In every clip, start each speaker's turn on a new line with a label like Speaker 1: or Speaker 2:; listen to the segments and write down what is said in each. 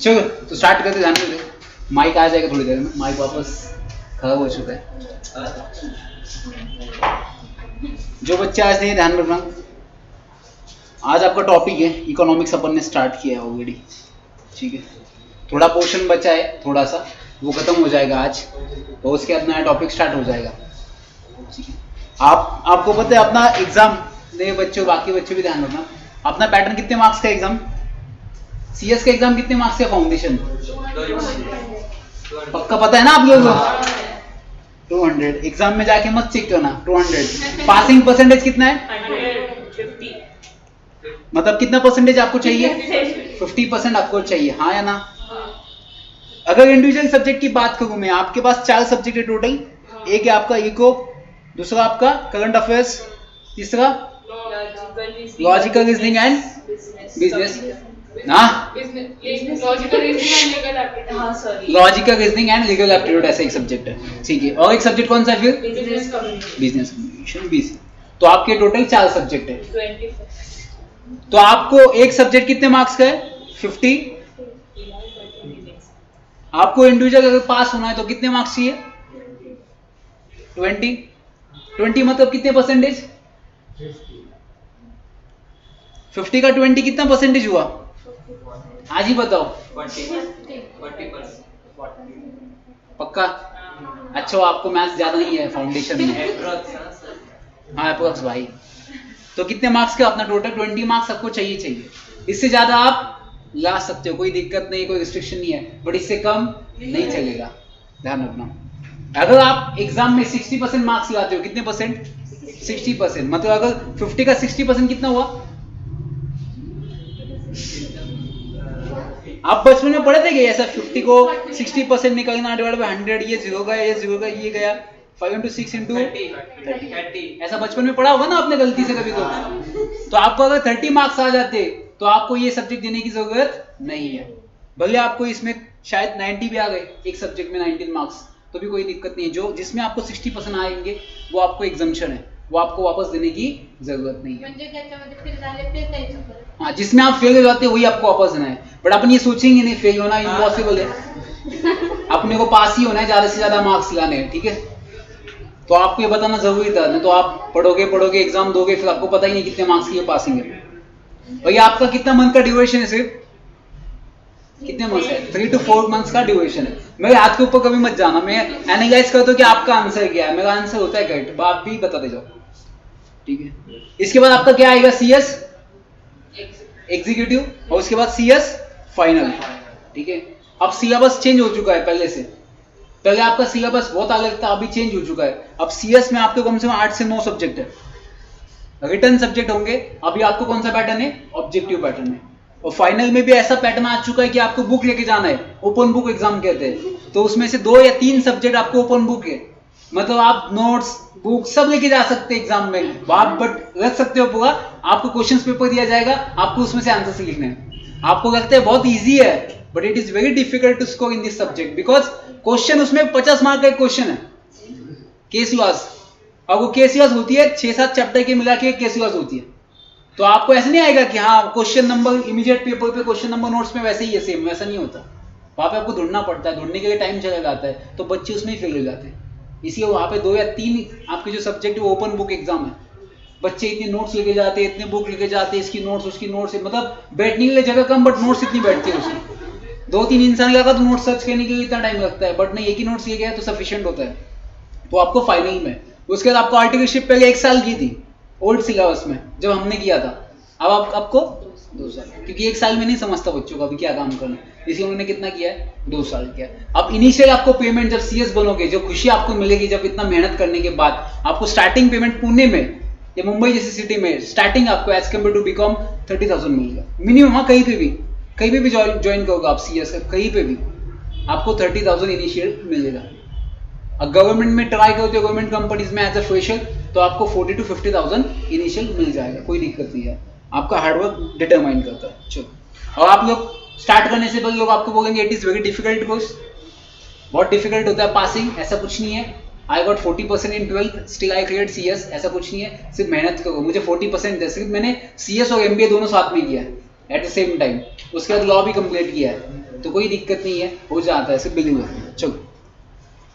Speaker 1: चलो तो स्टार्ट करते, ध्यान में माइक आ जाएगा थोड़ी देर में, माइक वापस खराब हो चुका है। जो बच्चे आज नहीं ध्यान रखना, आज आपका टॉपिक है इकोनॉमिक्स, अपन ने स्टार्ट किया है ऑलरेडी, ठीक है। थोड़ा पोर्शन बचा है, थोड़ा सा वो खत्म हो जाएगा आज, तो उसके बाद नया टॉपिक स्टार्ट हो जाएगा, ठीक है। आपको पता है अपना एग्जाम, नए बच्चों बाकी बच्चे भी ध्यान रखना, अपना पैटर्न कितने मार्क्स का एग्जाम, सीएस का एग्जाम कितने मार्क्स का फाउंडेशन, पक्का पता है ना आप लोगों को? 200। एग्जाम में जाके मत चेक करना, 200। पासिंग परसेंटेज कितना है?
Speaker 2: 150।
Speaker 1: मतलब कितना परसेंटेज आपको चाहिए? 50% आपको चाहिए, हाँ या ना? अगर इंडिविजुअल सब्जेक्ट की बात करूं मैं, आपके पास 4 सब्जेक्ट है टोटल। एक है आपका इको, दूसरा आपका करंट अफेयर्स, तीसरा logical reasoning and business, logical reasoning and legal aptitude, ऐसा एक सब्जेक्ट है, ठीक है। और एक सब्जेक्ट कौन सा है फिर?
Speaker 2: Business
Speaker 1: communication, BC. तो आपके टोटल 4 सब्जेक्ट है।
Speaker 2: 25।
Speaker 1: तो आपको एक सब्जेक्ट कितने मार्क्स का है? 50। आपको इंडिविजुअल अगर पास होना है तो कितने मार्क्स चाहिए? 20 मतलब कितने परसेंटेज? 50 का 20 कितना परसेंटेज हुआ? आज ही बताओ।
Speaker 2: 40%।
Speaker 1: पक्का? अच्छा, वो आपको मैथ्स ज्यादा नहीं है फाउंडेशन में। हाँ अप्रोक्स भाई। तो कितने मार्क्स का अपना टोटल? 20 मार्क्स आपको चाहिए। इससे ज्यादा आप ला सकते हो, कोई दिक्कत नहीं, कोई रिस्ट्रिक्शन नहीं है, बट इससे कम नहीं चलेगा, ध्यान रखना। अगर आप एग्जाम में 60% मार्क्स लाते हो, कितने परसेंट? 60%। मतलब अगर 50 का 60% कितना हुआ? आप बचपन में पढ़े थे कि ऐसा 50 को 60% निकालना, डिवाइड बाय 100, ये 0 गया, ये 0 गया, ये गया, 5 into 6 into 30। ऐसा बचपन में पढ़ा होगा ना आपने गलती से कभी तो आपको अगर 30 मार्क्स आ जाते तो आपको ये सब्जेक्ट देने की जरूरत नहीं है। भले आपको इसमें शायद 90 भी आ गए, एक सब्जेक्ट में 19 मार्क्स, तो भी कोई दिक्कत नहीं है। जो जिसमें आपको 60% आएंगे वो आपको एग्जम्पशन है, वो आपको वापस देने की जरूरत नहीं है। हाँ, जिसमें आप फेल हो जाते हैं वही आपको वापस देना है, बट अपन ये सोचेंगे नहीं, फेल होना इम्पॉसिबल है, अपने को पास ही होना है, ज्यादा से ज्यादा मार्क्स लाने हैं, ठीक है। तो आपको ये बताना जरूरी था, नहीं तो आप पढ़ोगे एग्जाम दोगे, फिर आपको पता ही नहीं कितने मार्क्स की पासिंग है। भैया आपका कितना मंथ का ड्यूरेशन है? सिर्फ कितने मंथ्स है? 3 to 4 मंथ्स का ड्यूरेशन है। मेरे हाथ के ऊपर कभी मत जाना, मैं एनालाइज करता हूँ कि आपका आंसर क्या है, मेरा आंसर होता है करेक्ट, आप भी बताते जाओ, ठीक है। इसके बाद आपका क्या आएगा? सीएस एग्जीक्यूटिव, और उसके बाद सीएस फाइनल, ठीक है। अब सिलेबस चेंज हो चुका है पहले से, पहले आपका सिलेबस बहुत अलग था, अभी चेंज हो चुका है। अब सीएस में आपके कम से कम 8 से 9 सब्जेक्ट है, रिटर्न सब्जेक्ट होंगे। अभी आपको कौन सा पैटर्न है? ऑब्जेक्टिव पैटर्न है। और फाइनल में भी ऐसा पैटर्न आ चुका है कि आपको बुक लेके जाना है, ओपन बुक एग्जाम कहते हैं, तो उसमें से 2 या 3 सब्जेक्ट आपको ओपन बुक है, मतलब आप नोट्स बुक सब लेके जा सकते हैं एग्जाम में, आप बट रख सकते हो पूरा, आपको क्वेश्चन पेपर दिया जाएगा, आपको उसमें से आंसर से लिखना है। आपको लगता है बहुत ईजी है, but it is very difficult to score in this subject, because question उसमें 50 मार्क का एक क्वेश्चन है, केस लॉस, और वो केस लॉस होती है 6-7 चैप्टर के मिला के केस लॉस होती है। तो आपको ऐसा नहीं आएगा कि हाँ क्वेश्चन नंबर इमीडिएट पेपर पे क्वेश्चन नंबर नोट्स में वैसे ही है सेम, वैसा नहीं होता। वहां पे आपको ढूंढना पड़ता है, ढूंढने के लिए टाइम चला जाता है, तो बच्चे उसमें ही फेल हो जाते हैं। इसलिए वहां पे 2 या 3 आपके जो सब्जेक्ट है वो ओपन बुक एग्जाम है, बच्चे इतने नोट्स लेके जाते हैं, इतने बुक लेके जाते हैं, इसकी नोट्स उसकी नोट्स, मतलब बैठने के लिए जगह कम बट नोट्स इतनी बैठती है उसकी। 2-3 इंसान लगा तो नोट सर्च करने के लिए इतना टाइम लगता है, बट नहीं, एक ही नोट्स लेके गया तो सफिशिएंट होता है। तो आपको फाइनल में उसके बाद आपको आर्टिकलशिप पहले 1 साल की थी ओल्ड सिलेबस में जब हमने किया था, अब आपको 2 साल, क्योंकि 1 साल में नहीं समझता बच्चों का अभी क्या काम करना, इसलिए उन्होंने कितना किया है? 2 साल किया। अब इनिशियल आपको पेमेंट जब सीएस बनोगे, जो खुशी आपको मिलेगी जब इतना मेहनत करने के बाद, आपको स्टार्टिंग पेमेंट पुणे में या मुंबई जैसी सिटी में स्टार्टिंग आपको एज कम्पेयर टू बीकॉम 30,000 मिलेगा मिनिमम। हाँ, कहीं पे भी ज्वाइन करोगे आप सीएस, कहीं पे भी आपको 30,000 इनिशियल मिलेगा। अब गवर्नमेंट में ट्राई करते हो, गवर्नमेंट कंपनीज में एज अ फ्रेशर, तो आपको 40,000 to 50,000 इनिशियल मिल जाएगा, कोई दिक्कत नहीं है, आपका हार्डवर्क डिटरमाइन करता है। चलो, और आप लोग स्टार्ट करने से पहले लोग आपको बोलेंगे it is very difficult course, बहुत डिफिकल्ट होता है पासिंग, ऐसा कुछ नहीं है। I got 40% in 12th, still I cleared CS, ऐसा कुछ नहीं है, सिर्फ मेहनत करो। मुझे 40% थे, सिर्फ मैंने सीएस और एमबीए दोनों साथ में किया है एट द सेम टाइम, उसके बाद लॉ भी कंप्लीट किया है, तो कोई दिक्कत नहीं है, हो जाता है, सिर्फ बिलीव है। चलो,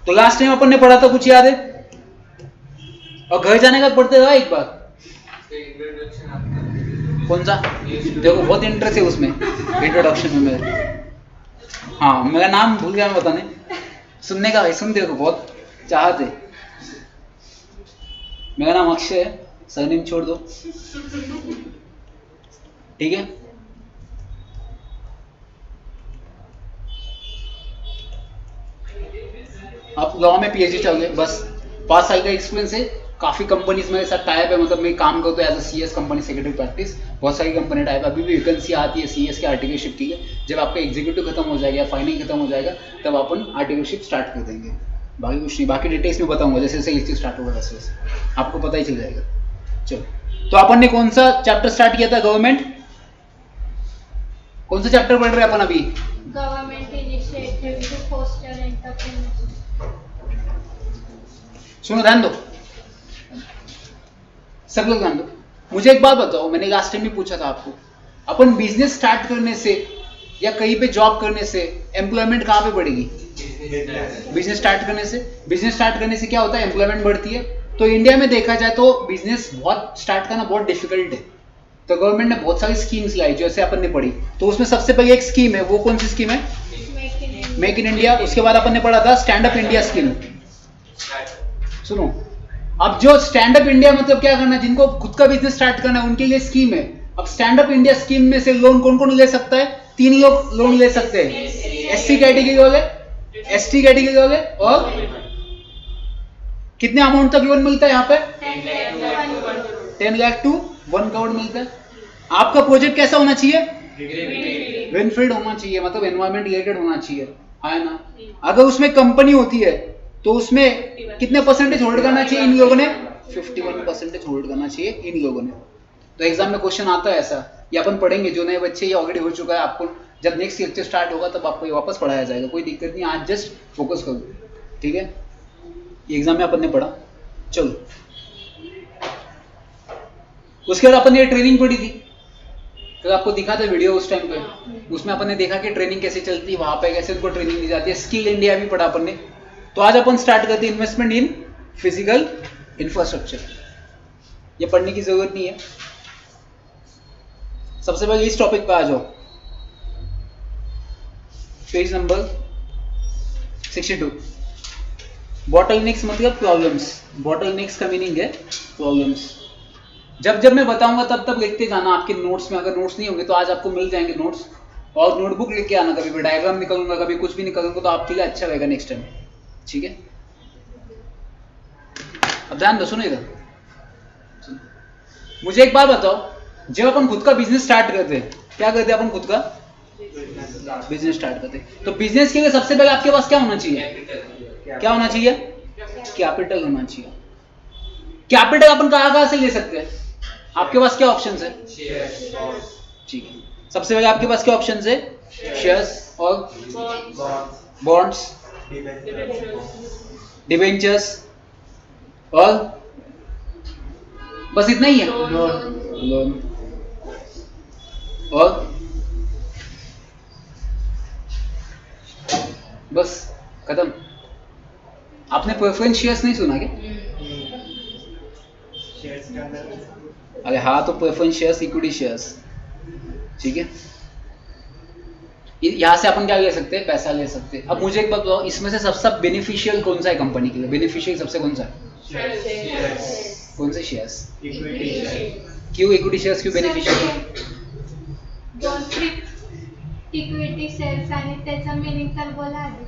Speaker 1: तो लास्ट टाइम अपन ने पढ़ा था, कुछ याद है? और घर जाने का पढ़ते रहा एक बार। कौन सा? देखो बहुत इंटरेस्ट है उसमें, इंट्रोडक्शन में मेरे। हाँ, मेरा नाम भूल गया मैं बताने, सुनने का भाई, सुनते हो बहुत चाहते। मेरा नाम अक्षय है, सरनेम छोड़ दो, ठीक है? आप लॉ में पीएचडी चल रहे, बस 5 साल का एक्सपीरियंस है, काफी कंपनीज मेरे साथ टाइप है, मतलब मैं काम करता हूँ as a CS company secretary practice, बहुत सारी कंपनी टाइप। अभी भी वैकेंसी आती है सीएस के आर्टिकलशिप की है, जब आपका एग्जीक्यूटिव खत्म हो जाएगा या फाइनल खत्म हो जाएगा तब अपन आर्टिकलशिप स्टार्ट कर देंगे। बाकी कुछ नहीं, बाकी डिटेल्स में बताऊंगा जैसे जैसे लेक्चर स्टार्ट होगा वैसे वैसे आपको पता ही चल जाएगा। चलो, तो अपन ने कौन सा चैप्टर स्टार्ट किया था? गवर्नमेंट। कौन सा चैप्टर पढ़ रहे हैं अपन अभी?
Speaker 3: Government initiative to foster entrepreneurship.
Speaker 1: सुनो, ध्यान दो सब लोग, ध्यान दो। मुझे एक बात बताओ, मैंने लास्ट टाइम भी पूछा था आपको, अपन बिजनेस स्टार्ट करने से या कहीं पे जॉब करने से एम्प्लॉयमेंट कहाँ पे बढ़ेगी? बिजनेस स्टार्ट करने से। बिजनेस स्टार्ट करने से क्या होता है? एम्प्लॉयमेंट बढ़ती है। तो इंडिया में देखा जाए तो बिजनेस बहुत स्टार्ट करना बहुत डिफिकल्ट है, तो गवर्नमेंट ने बहुत सारी स्कीम्स लाई जैसे अपन ने पढ़ी। तो उसमें सबसे पहले एक स्कीम है, वो कौन सी स्कीम है? Make in India. उसके बाद अपन ने पढ़ा था स्टैंड अप इंडिया स्कीम। सुनो, अब जो स्टैंड अप इंडिया मतलब क्या करना है, जिनको खुद का बिजनेस स्टार्ट करना है उनके लिए स्कीम है। अब स्टैंड अप इंडिया स्कीम में से लोन कौन कौन ले सकता है? 3 लोग लोन ले सकते हैं, एससी कैटेगरी वाले, एसटी कैटेगरी वाले, और कितने अमाउंट तक लोन मिलता है यहाँ पे? 10 लाख टू 1 करोड़ मिलता है। आपका प्रोजेक्ट कैसा होना चाहिए? ग्रीनफील्ड होना चाहिए, मतलब एनवायरमेंट रिलेटेड होना चाहिए, है ना? अगर उसमें कंपनी होती है तो उसमें कितने परसेंटेज होल्ड करना चाहिए इन लोगों ने? 51% होल्ड करना चाहिए इन लोगों ने। तो एग्जाम में क्वेश्चन आता है ऐसा, ये अपन पढ़ेंगे। जो नए बच्चे ये ऑलरेडी हो चुका है, आपको जब नेक्स्ट लेक्चर स्टार्ट होगा तब आपको ये वापस पढ़ाया जाएगा, कोई दिक्कत नहीं, आज जस्ट फोकस करो, ठीक है? ये एग्जाम में अपन ने पढ़ा। चलो, उसके बाद अपन ने ट्रेनिंग पढ़ी थी, तो आपको दिखा था वीडियो उस टाइम पे, उसमें अपन ने देखा कि ट्रेनिंग कैसे चलती है, वहां पे कैसे उनको ट्रेनिंग दी जाती है। स्किल इंडिया भी पढ़ा अपन ने। तो आज अपन स्टार्ट करते हैं इन्वेस्टमेंट इन फिजिकल इंफ्रास्ट्रक्चर। ये पढ़ने की जरूरत नहीं है। सबसे पहले इस टॉपिक पे आ जाओ, पेज नंबर 62। बॉटलनेक्स मतलब प्रॉब्लम्स। बॉटलनेक्स का मीनिंग है प्रॉब्लम्स। जब जब मैं बताऊंगा तब तब लिखते जाना आपके नोट्स में। अगर नोट्स नहीं होंगे तो आज आपको मिल जाएंगे नोट्स, और नोटबुक लेके आना। कभी भी डायग्राम निकालूंगा, कभी कुछ भी निकालूंगा, तो आपके लिए अच्छा रहेगा नेक्स्ट टाइम, ठीक है? अब ध्यान दो, सुनो इधर। मुझे एक बात बताओ, जब अपन खुद का बिजनेस स्टार्ट करते हैं, क्या करते हैं अपन? खुद का बिजनेस स्टार्ट करते हैं। तो बिजनेस के लिए सबसे पहले आपके पास क्या होना चाहिए? क्या होना चाहिए? कैपिटल होना चाहिए। कैपिटल अपन कहां से ले सकते हैं? आपके पास क्या ऑप्शंस है? ठीक है, सबसे पहले आपके पास क्या ऑप्शंस है? शेयर्स और बॉन्ड्स, डिबेंचर्स, और बस इतना ही है? लोन। और बस खत्म। आपने प्रेफरेंस शेयर्स नहीं सुना क्या? अरे हाँ, तो प्रेफरेंस शेयर्स, इक्विटी शेयर्स, ठीक है? यहां से अपन क्या ले सकते हैं? पैसा ले सकते हैं। अब मुझे एक बात बताओ, इसमें से सबसे बेनिफिशियल कौन सा है कंपनी के लिए? बेनिफिशियल सबसे कौन सा है? कौन से शेयर्स? क्यों इक्विटी शेयर्स क्यों बेनिफिशियल?
Speaker 3: इक्विटी शेयर्स आणि त्याचा मीनिंग तर बोला आधी।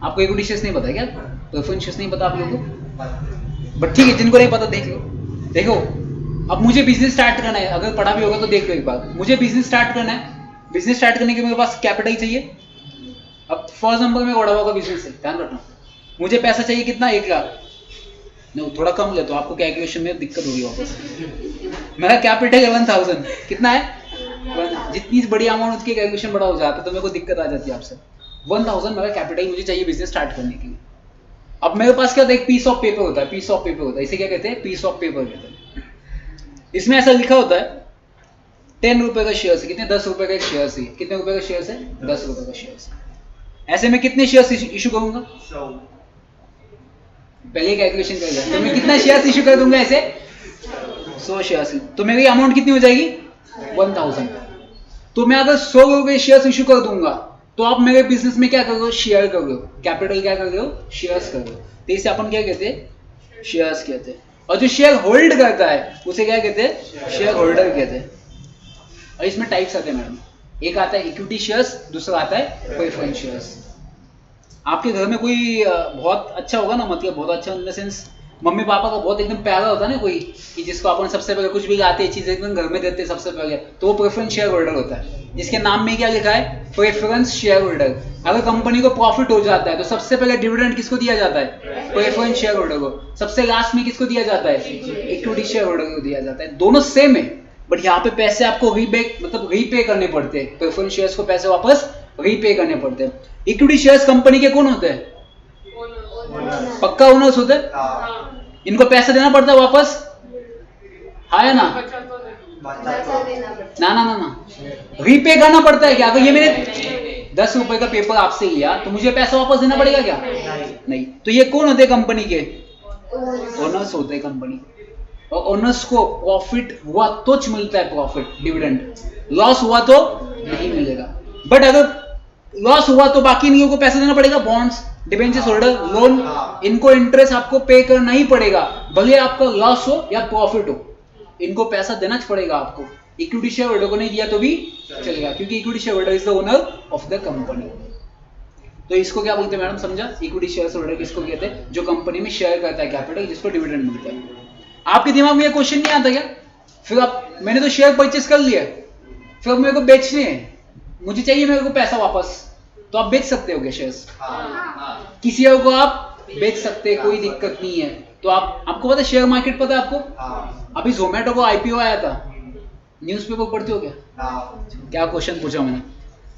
Speaker 1: आपको इक्विटी शेयर्स नहीं पता क्या? प्रेफरेंस शेयर्स नहीं पता आप लोगों को? बट ठीक है, जिनको नहीं पता देख लो। देखो, अब मुझे बिजनेस स्टार्ट करना है, अगर पढ़ा भी होगा तो देख लो एक बार। मुझे बिजनेस स्टार्ट करना है, बिजनेस स्टार्ट करने के मेरे पास कैपिटल चाहिए। अब फॉर एग्जांपल में वड़ा पाव का बिजनेस है, ध्यान रखना, मुझे पैसा चाहिए कितना? 1 लाख। नहीं, थोड़ा कम ले तो आपको कैलकुलेशन में दिक्कत होगी वापस। मेरा कैपिटल है 1000, कितना है? जितनी बड़ी अमाउंट उसकी कैलकुलेशन बड़ा हो जाता है तो मेरे को दिक्कत आ जाती है आपसे। 1000 मेरा कैपिटल मुझे चाहिए बिजनेस स्टार्ट करने के लिए। अब मेरे पास क्या होता है? एक पीस ऑफ पेपर होता है, पीस ऑफ पेपर होता है, इसे क्या कहते हैं? पीस ऑफ पेपर कहते हैं। इसमें ऐसा लिखा होता है 10 रुपए का शेयर है। कितने? 10 रुपए का एक शेयर है। कितने रुपए का शेयर है? 10 रुपए का शेयर है। ऐसे में कितने शेयर्स इशू करूंगा?
Speaker 4: 100।
Speaker 1: पहले कैलकुलेशन कर लिया, तो मैं कितना शेयर्स इशू कर दूंगा ऐसे? 100 शेयर्स। तो मेरी अमाउंट कितनी हो जाएगी? 1000। तो मैं अगर 100 रुपए शेयर्स इशू कर दूंगा तो आप मेरे बिजनेस में क्या कर रहे हो? शेयर कर रहे हो। कैपिटल क्या कर रहे हो? शेयर्स कर रहे हो। तो इसे अपन क्या कहते हैं? शेयर्स कहते हैं। और जो शेयर होल्ड करता है उसे क्या कहते हैं? शेयर होल्डर कहते हैं। और इसमें टाइप्स आते हैं मैडम, एक आता है इक्विटी शेयर्स, दूसरा आता है प्रेफरेंस शेयर्स। आपके घर में कोई बहुत अच्छा होगा ना, मतलब बहुत अच्छा in the sense mummy papa का बहुत एकदम प्यारा होता है ना कोई, कि जिसको अपन सबसे पहले कुछ भी लाते चीज एकदम घर में देते हैं सबसे पहले, तो वो प्रेफरेंस शेयर होल्डर होता है, जिसके नाम में क्या लिखा है? Preference share holder. अगर कंपनी को प्रॉफिट हो जाता है तो सबसे पहले डिविडेंड किसको दिया जाता है? प्रेफरेंस शेयर होल्डर को। सबसे लास्ट में किसको दिया जाता है? इक्विटी शेयर होल्डर को दिया जाता है। दोनों सेम है, बट यहाँ पे पैसे आपको रीपे करने पड़ते हैं। प्रेफरेंस शेयर्स को पैसे वापस रीपे करने पड़ते हैं। इक्विटी शेयर्स कंपनी के कौन होते हैं? पक्का ओनर्स होते हैं।
Speaker 4: हाँ।
Speaker 1: इनको पैसा देना पड़ता है वापस, हाँ या ना? ना रीपे करना पड़ता है क्या? अगर ये मैंने 10 रुपए का पेपर आपसे लिया तो मुझे पैसा वापस देना पड़ेगा क्या? नहीं। तो ये कौन होते हैं कंपनी के? ओनर्स होते हैं कंपनी। और ओनर्स को प्रॉफिट हुआ तो मिलता है प्रॉफिट, डिविडेंड। लॉस हुआ तो नहीं मिलेगा। बट अगर लॉस हुआ तो बाकी नहीं को पैसा देना पड़ेगा। बॉन्ड्स, डिबेंचर्स होल्डर, लोन, इनको इंटरेस्ट आपको पे करना ही पड़ेगा, भले आपका लॉस हो या प्रॉफिट हो, इनको पैसा देना पड़ेगा आपको। इक्विटी शेयर होल्डर को नहीं दिया तो भी चलेगा, क्योंकि equity share holder is the owner of the company. तो इसको क्या बोलते हैं मैडम, समझा? इक्विटी शेयर होल्डर किसको कहते हैं? जो कंपनी में शेयर करता है कैपिटल, जिसको डिविडेंड मिलता है। आपके दिमाग में ये क्वेश्चन नहीं आता क्या? फिर आप, मैंने तो शेयर परचेस कर लिया, फिर अब मेरे को बेचने हैं, मुझे चाहिए मेरे को पैसा वापस, तो आप बेच सकते हो क्या शेयर्स? किसी और को आप बेच सकते हैं, कोई दिक्कत नहीं है। तो आपको पता है शेयर मार्केट पता है आपको? अभी जोमेटो को आईपीओ आया था, न्यूज़पेपर पढ़ते हो क्या? क्या क्वेश्चन पूछा मैंने?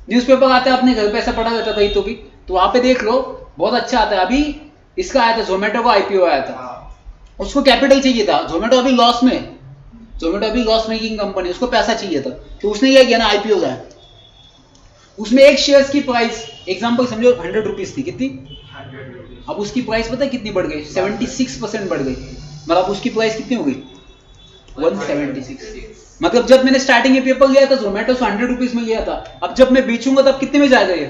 Speaker 1: न्यूज़पेपर आता है अपने घर पे, ऐसा पढ़ा रहता कहीं तो भी, तो वहां पे देख लो, बहुत अच्छा आता है। अभी इसका आया था, जोमेटो को आईपीओ आया था, उसको कैपिटल चाहिए था। जोमेटो अभी लॉस में, जोमेटो अभी लॉस मेकिंग कंपनी, उसको पैसा चाहिए था, तो उसने क्या किया ना, आईपीओ लाया। उसमें एक शेयर्स की प्राइस एग्जांपल समझो 100 रुपीज थी, कितनी?
Speaker 4: 100 रुपीज।
Speaker 1: अब उसकी प्राइस पता है कितनी बढ़ गई? 76% बढ़ गई। मतलब उसकी प्राइस कितनी हो गई? 176। मतलब जब मैंने स्टार्टिंग में पेपर लिया था जोमेटो से 100 रुपीज में लिया था, अब जब मैं बेचूंगा तब कितने में जाएगा ये?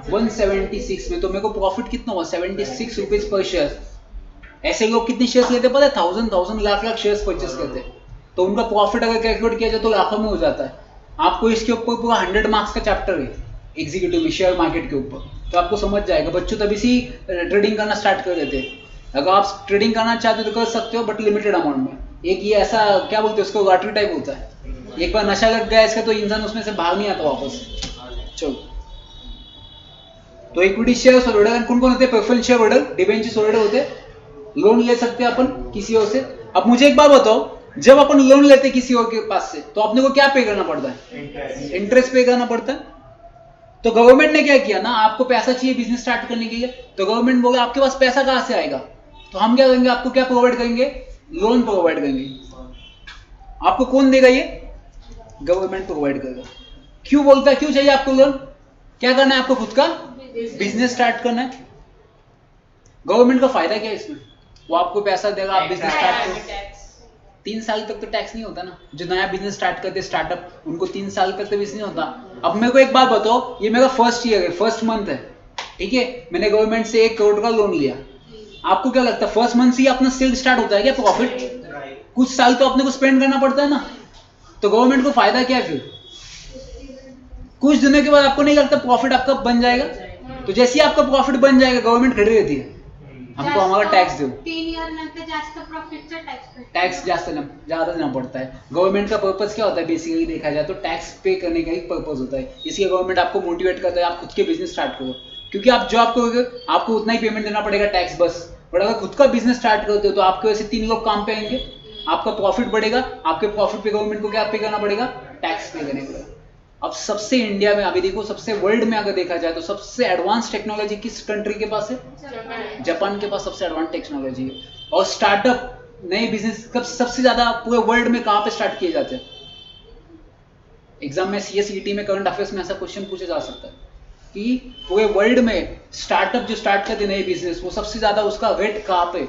Speaker 1: 176 में। तो मेरे को प्रॉफिट कितना हुआ? 76 रुपीज पर शेयर। ऐसे लोग कितने शेयर्स लेते पता है? 1000 लाख शेयर्स परचेस करते हैं, तो उनका प्रॉफिट अगर कैलकुलेट किया जाए तो लाखों में हो जाता है। आपको इसके ऊपर पूरा 100 मार्क्स का चैप्टर है एग्जीक्यूटिव में, शेयर मार्केट के ऊपर, तो आपको समझ जाएगा। बच्चों तभी से ट्रेडिंग करना स्टार्ट कर देते हैं। अगर आप ट्रेडिंग करना चाहते हो तो कर सकते हो, बट लिमिटेड अमाउंट में। एक ये ऐसा क्या बोलते हैं उसको, लॉटरी टाइप होता है, एक बार नशा लग गया इसका तो इंसान उसमें से भाग नहीं आता वापस। चलो, तो इक्विटी शेयर होल्डर कौन कौन होते हैं? Preference share holder, debentures holder होते हैं, लोन ले सकते हैं अपन किसी और से। अब मुझे एक बात बताओ, जब अपन लोन लेते हैं किसी और के पास से, तो अपने को क्या पे करना पड़ता है? इंटरेस्ट पे करना पड़ता है। तो गवर्नमेंट ने क्या किया ना, आपको पैसा चाहिए बिजनेस स्टार्ट करने के लिए, तो गवर्नमेंट बोला आपके पास पैसा कहां से आएगा? तो हम क्या करेंगे, आपको क्या प्रोवाइड करेंगे? लोन प्रोवाइड करेंगे। आपको कौन देगा? ये गवर्नमेंट प्रोवाइड करेगा। क्यों बोलता है, क्यों चाहिए आपको लोन? क्या करना है आपको? खुद का बिजनेस स्टार्ट करना है। गवर्नमेंट का फायदा क्या है इसमें? वो आपको पैसा देगा, आप बिजनेस स्टार्ट करो। 3 साल तक तो टैक्स नहीं होता ना। जो नया बिजनेस स्टार्ट करते स्टार्टअप, उनको 3 साल तक तो बिजनेस नहीं होता। अब मेरे को एक बात बताओ, ये मेरा फर्स्ट ईयर है, फर्स्ट मंथ है, ठीक है, मैंने गवर्नमेंट से 1 करोड़ का लोन लिया। आपको क्या लगता है फर्स्ट मंथ से ही अपना सेल स्टार्ट होता है क्या प्रॉफिट? कुछ साल तो अपने को स्पेंड करना पड़ता है ना। तो गवर्नमेंट को फायदा क्या है फिर? कुछ दिनों के बाद आपको नहीं लगता प्रॉफिट आपका बन जाएगा? तो जैसे ही आपका प्रॉफिट बन जाएगा, गवर्नमेंट खड़ी रहती है, हमको हमारा टॅक्स देऊ।
Speaker 3: 3 ईयर नंतर जास्त प्रॉफिटचा
Speaker 1: टॅक्स ज्यादा देना पड़ता है। गवर्नमेंट का पर्पस क्या होता है? बेसिकली देखा जाए तो टैक्स पे करने का ही पर्पस होता है। इसलिए गवर्नमेंट आपको मोटिवेट करता है आप खुद के बिजनेस स्टार्ट करो, क्योंकि आप जॉब करोगे आपको उतना ही पेमेंट देना पड़ेगा टैक्स बस। बट अगर खुद का बिजनेस स्टार्ट करते हो तो आपके वजह से 3 लोग काम पे आएंगे, आपका प्रॉफिट बढ़ेगा, आपके प्रॉफिट पे गवर्नमेंट को क्या पे करना पड़ेगा? टैक्स पे करने पड़ेगा। अब सबसे इंडिया में अभी देखो, सबसे वर्ल्ड में अगर देखा जाए तो सबसे एडवांस टेक्नोलॉजी किस कंट्री के पास है? जापान के पास सबसे एडवांस टेक्नोलॉजी है। और स्टार्टअप नए बिजनेस कब सबसे ज्यादा पूरे वर्ल्ड में कहां पे स्टार्ट किए जाते हैं? एग्जाम में CS ET में करंट अफेयर्स में ऐसा क्वेश्चन पूछा जा सकता है कि पूरे वर्ल्ड में स्टार्टअप जो स्टार्ट करते नए बिजनेस, वो सबसे ज्यादा उसका रेट कहाँ पे,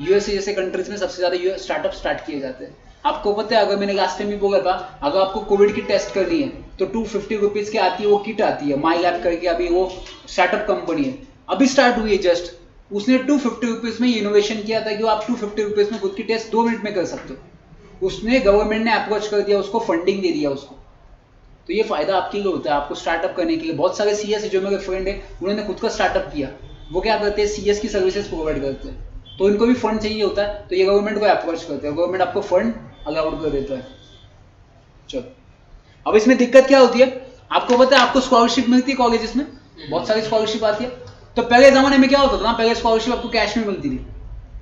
Speaker 1: यूएसए जैसे कंट्रीज में सबसे ज्यादा स्टार्टअप स्टार्ट किए जाते हैं। आपको पता है, अगर मैंने लास्ट टाइम भी बोला था, अगर आपको कोविड की टेस्ट करनी है तो 250 रुपीज की आती है, वो किट आती है, माई लैब करके, अभी वो स्टार्टअप कंपनी है, अभी स्टार्ट हुई है जस्ट, उसने 250 रुपीज में इनोवेशन किया था कि आप 250 रुपीज में खुद की टेस्ट 2 मिनट में कर सकते हो। उसने गवर्नमेंट ने अप्रोच कर दिया उसको, फंडिंग दे दिया उसको। तो ये फायदा आपके लिए होता है, आपको स्टार्टअप करने के लिए। बहुत सारे सीएस जो मेरे फ्रेंड है, उन्होंने खुद का स्टार्टअप किया, वो क्या करते हैं, सीएस की सर्विसेज प्रोवाइड करते हैं, तो इनको भी फंड चाहिए होता है, तो ये गवर्नमेंट को अप्रोच करते हैं, गवर्नमेंट आपको फंड अलाउड कर देता है। चलो, अब इसमें दिक्कत क्या होती है, आपको पता है आपको स्कॉलरशिप मिलती है कॉलेजेस में, बहुत सारी स्कॉलरशिप आती है। तो पहले जमाने में क्या होता था ना, पहले स्कॉलरशिप आपको कैश में मिलती थी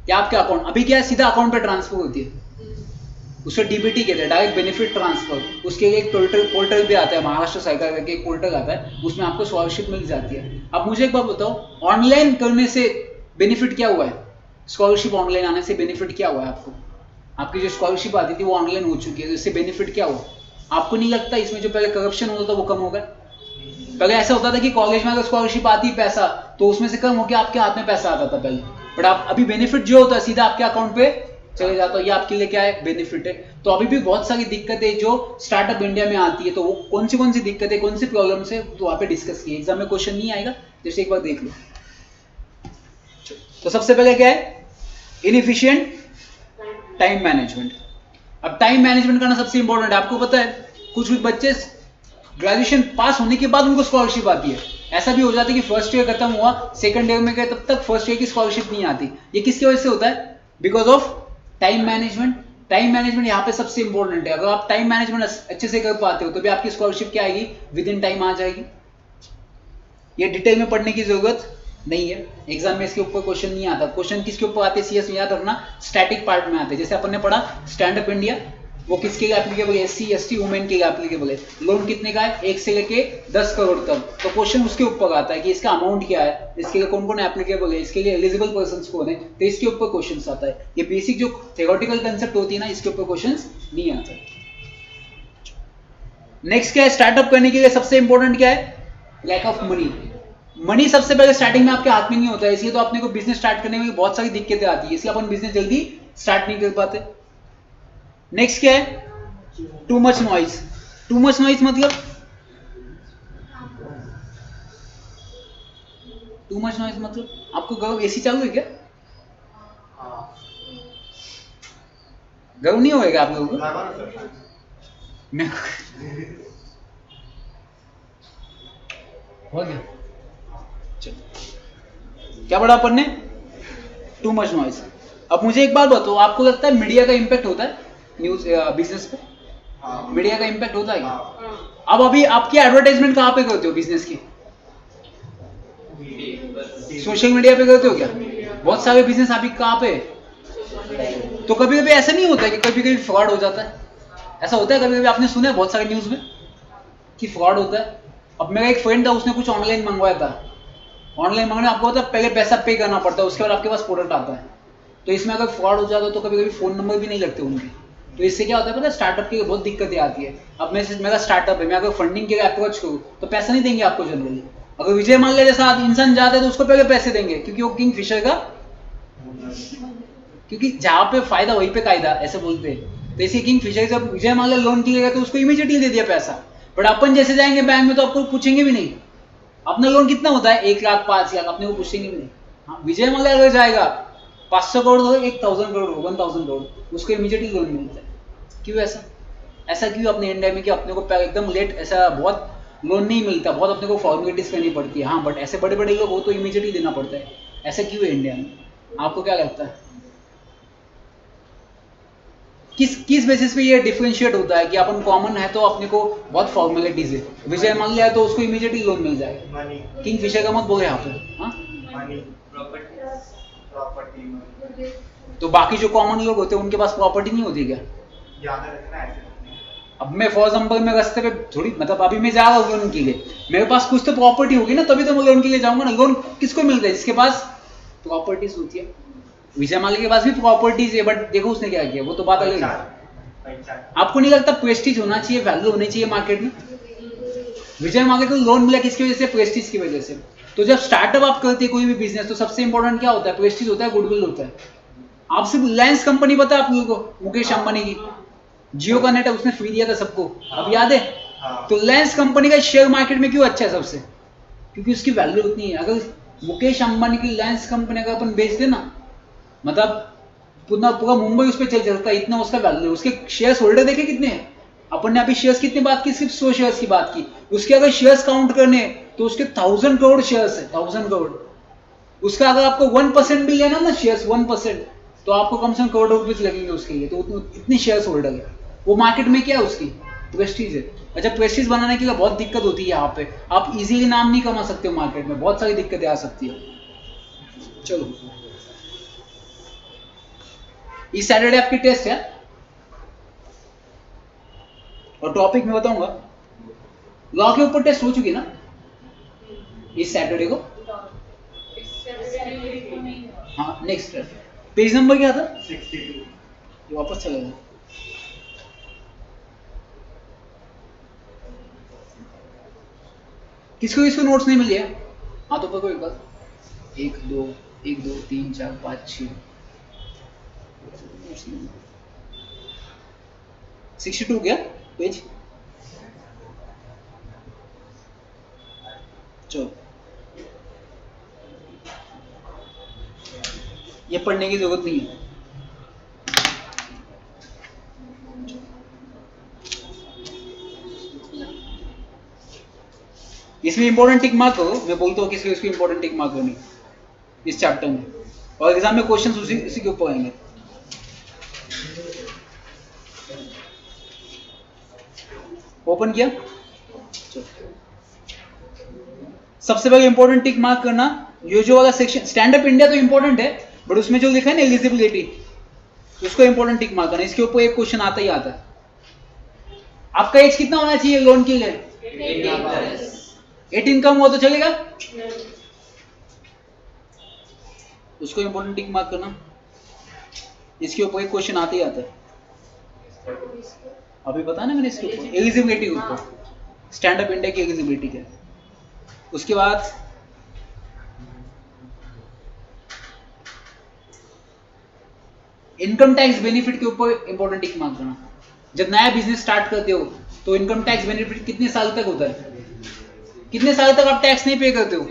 Speaker 1: या आपके अकाउंट, अभी क्या है, सीधा अकाउंट पे ट्रांसफर होती है, उसे डीबीटी कहते हैं, डायरेक्ट बेनिफिट ट्रांसफर। उसके लिए एक पोर्टल भी आता है, महाराष्ट्र सरकार का एक पोर्टल आता है, उसमें आपको स्कॉलरशिप मिल जाती है। अब मुझे एक बात बताओ, ऑनलाइन करने से बेनिफिट क्या हुआ है, स्कॉलरशिप ऑनलाइन आने से बेनिफिट क्या हुआ है आपको, आपकी जो स्कॉलरशिप आती थी वो ऑनलाइन हो चुकी है, इससे बेनिफिट क्या हुआ आपको? नहीं लगता इसमें जो पहले करप्शन होता था वो कम हो गया? पहले ऐसा होता था कि कॉलेज में अगर स्कॉलरशिप आती पैसा, तो उसमें से कम होकर आपके हाथ में पैसा आता था पहले, बट आप अभी बेनिफिट जो होता है सीधा आपके अकाउंट पे चले जाता है, ये आपके लिए क्या है, बेनिफिट है। तो अभी भी बहुत सारी दिक्कतें जो स्टार्टअप इंडिया में आती है, तो वो कौन सी दिक्कतें, कौन सी प्रॉब्लम है, तो वहाँ पे डिस्कस की, एग्जाम में क्वेश्चन नहीं आएगा, जैसे एक बार देख लो। तो सबसे पहले क्या है, इनएफिशिएंट टाइम मैनेजमेंट। अब टाइम मैनेजमेंट करना सबसे इंपॉर्टेंट है। आपको पता है कुछ बच्चे ग्रेजुएशन पास होने के बाद उनको स्कॉलरशिप आती है, ऐसा भी हो जाता है कि फर्स्ट ईयर खत्म हुआ, सेकंड ईयर में गए, तब तक फर्स्ट ईयर की स्कॉलरशिप नहीं आती। ये किसकी वजह से होता है? Because of time management. Time management यहाँ पे सबसे इंपॉर्टेंट है। अगर आप टाइम मैनेजमेंट अच्छे से कर पाते हो तो भी आपकी स्कॉलरशिप क्या आएगी, विद इन टाइम आ जाएगी। ये डिटेल में पढ़ने की जरूरत नहीं है, एग्जाम में इसके ऊपर क्वेश्चन नहीं आता। क्वेश्चन किसके ऊपर आते हैं सीएस में, याद रखना, स्टैटिक पार्ट में आते हैं। जैसे अपन ने पढ़ा स्टैंड अप इंडिया, वो किसके लिए एप्लीकेबल है, एससी एसटी वुमेन के लिए एप्लीकेबल है। लोन कितने का है, 1 से लेके 10 करोड़ तक, तो क्वेश्चन उसके ऊपर आता है कि इसका अमाउंट क्या है, इसके लिए कौन कौन एप्लीकेबल है, इसके लिए एलिजिबल पर्सन कौन है, तो इसके ऊपर क्वेश्चन आता है। ये बेसिक जो थ्योरेटिकल कंसेप्ट होती है ना, इसके ऊपर क्वेश्चन नहीं आता। नेक्स्ट क्या है, स्टार्टअप करने के लिए सबसे इंपॉर्टेंट क्या है, लैक ऑफ मनी। मनी सबसे पहले स्टार्टिंग में आपके हाथ में नहीं होता है, इसलिए तो अपने को बिजनेस स्टार्ट करने में बहुत सारी दिक्कतें आती है, इसलिए अपन बिजनेस जल्दी स्टार्ट नहीं कर पाते। नेक्स्ट क्या है, too much noise. Too much noise मतलब, टू मच नॉइज मतलब आपको गर्व, एसी चालू है क्या? गर्व नहीं होएगा आप लोगों को? मैं हो गया, क्या पढ़ा अपन ने, टू मच नॉइज। अब मुझे एक बात बताओ, आपको लगता है मीडिया का इंपैक्ट होता है न्यूज बिजनेस पे? मीडिया का इंपैक्ट होता है क्या? अब अभी आपकी एडवर्टाइजमेंट कहाँ पे करते हो बिजनेस की? सोशल मीडिया पे करते हो क्या? बहुत सारे बिजनेस अभी कहाँ पे? तो कभी कभी ऐसा नहीं होता है कि कभी कभी फ्रॉड हो जाता है? ऐसा होता है कभी कभी, आपने सुना है बहुत सारे न्यूज में कि फ्रॉड होता है। अब मेरा एक फ्रेंड था, उसने कुछ ऑनलाइन मंगवाया था। ऑनलाइन मंगवाने आपको होता है पहले पैसा पे करना पड़ता है, उसके बाद आपके पास प्रोडक्ट आता है। तो इसमें अगर फ्रॉड हो जाता है तो कभी कभी फोन नंबर भी नहीं लगते उनके, तो इससे क्या होता है पता है, स्टार्टअप के लिए बहुत दिक्कतें आती है। अब मेरा स्टार्टअप है, मैं अगर फंडिंग के लिए अप्रोच करूँ तो पैसा नहीं देंगे आपको जनरली। अगर विजय माल्या जैसा इंसान जाता है तो उसको पहले पैसे देंगे, क्योंकि वो किंग फिशर का, क्योंकि जहाँ पे फायदा वहीं पे कायदा, ऐसे बोलते हैं। तो इसी किंग फिशर जब विजय माल्या लोन के लिए गया तो उसको इमीडिएटली दे दिया पैसा। बट अपन जैसे जाएंगे बैंक में तो आपको पूछेंगे भी नहीं अपना लोन कितना होता है, 1 लाख 5 लाख, अपने को पूछेंगे भी नहीं। हाँ, विजय माल्या अगर जाएगा 500 करोड़ हो, 1000 करोड़ हो, 1000 करोड़, उसको इमीडिएटली लोन मिलता है। क्यों ऐसा? ऐसा क्यों अपने इंडिया में कि अपने को एकदम लेट ऐसा बहुत लोन नहीं मिलता, बहुत अपने को फॉर्मेलिटीज करनी पड़ती है। हाँ, बट ऐसे बड़े बड़े लोग हो तो इमीडिएटली देना पड़ता है। ऐसा क्यों है इंडिया में? आपको क्या लगता है किस बेसिस पे ये डिफरेंशिएट होता है कि अपन कॉमन है तो अपने को बहुत फॉर्मेलिटीज है, विजय माल्या है तो उसको इमीडिएटली लोन मिल जाएगा। किंग फिशर का मत बोले यहाँ पे। हाँ, तो बाकी जो कॉमन लोग होते हैं उनके पास प्रॉपर्टी नहीं होती क्या? अब मैं फॉर एग्जाम्पल मैं रास्ते पे थोड़ी, मतलब अभी मैं जा रहा हूँ लोन के लिए, मेरे पास कुछ तो प्रॉपर्टी होगी ना, तभी तो मैं लोन के लिए जाऊंगा ना। लोन किसको मिलता है? जिसके पास प्रॉपर्टीज होती है। विजय माल्या के पास भी प्रॉपर्टीज है, बट देखो उसने क्या किया, वो तो बात अलग है। आपको नहीं लगता प्रेस्टीज होना चाहिए, वैल्यू होनी चाहिए मार्केट में? विजय मार्केट को लोन मिला किसकी वजह से? प्रेस्टीज की वजह से। तो जब स्टार्टअप आप करते हैं कोई भी बिजनेस, तो सबसे इंपॉर्टेंट क्या होता है? प्रेस्टीज होता है, गुडविल होता है। आप सिर्फ रिलायंस कंपनी पता है आप लोगों को, मुकेश अंबानी की, जियो का नेट उसने फ्री दिया था सबको, अब याद है? तो रिलायंस कंपनी का शेयर मार्केट में क्यों अच्छा है सबसे? क्योंकि उसकी वैल्यू उतनी है। अगर मुकेश अंबानी की रिलायंस कंपनी अगर अपन बेच देना, मतलब पूरा मुंबई उस पर चल जाता है, इतना उसका वैल्यू। उसके शेयर्स होल्डर देखे कितने हैं? अपन ने अभी शेयर्स कितनी बात की? सिर्फ 100 शेयर्स की बात की। उसके अगर शेयर्स काउंट करने तो उसके 1000 करोड़ शेयर्स है, 1000 करोड़। उसका अगर आपको 1% भी लेना ना शेयर्स, 1%, तो आपको कम से कम करोड़ रुपए लगेंगे उसके लिए। तो इतनी शेयर्स होल्डर है वो। मार्केट में क्या है उसकी? प्रेस्टीज है। अच्छा, प्रेस्टीज बनाने के लिए बहुत दिक्कत होती है यहाँ पे। आप इजीली नाम नहीं कमा सकते हो मार्केट में, बहुत सारी दिक्कतें आ सकती है। चलो, इस सैटरडे आपकी टेस्ट है और टॉपिक मैं बताऊंगा। लॉ के ऊपर टेस्ट हो चुकी ना इस सैटरडे को? हाँ, नेक्स्ट पेज नंबर क्या था? 62। ये वापस चला गया। किसको किसको नोट्स नहीं मिले? हाथों पर कोई बात? 1 2 3 4 5 6 62 क्या पेज? चलो, ये पढ़ने की जरूरत नहीं है। इसमें इंपॉर्टेंट टिक मार्क करो। मैं बोलता हूँ किसको इसको इंपॉर्टेंट टिक मार्क करनी इस चैप्टर में, और एग्जाम में क्वेश्चंस उसी के ऊपर आएंगे। ओपन किया? सबसे पहले इंपॉर्टेंट टिक मार्क करना, ये जो वाला सेक्शन स्टैंड अप इंडिया तो इंपॉर्टेंट है, बट उसमें जो लिखा है ना एलिजिबिलिटी, उसको इंपॉर्टेंट टिक मार्क करना। इसके ऊपर एक क्वेश्चन आता ही आता है। आपका एज कितना होना चाहिए लोन के लिए? 18 कम हुआ तो चलेगा? उसको इंपॉर्टेंट टिक मार्क करना। इसके ऊपर एक क्वेश्चन आता ही आता है। अभी पता ना मैंने इसके ऊपर एलिजिबिलिटी के ऊपर, स्टैंड अप इंडिया की एलिजिबिलिटी क्या है। उसके बाद इनकम टैक्स बेनिफिट के ऊपर इंपॉर्टेंट टिक मार्क करना। जब नया बिजनेस स्टार्ट करते हो तो इनकम टैक्स बेनिफिट कितने साल तक होता है? कितने साल तक आप टैक्स नहीं पे करते हो?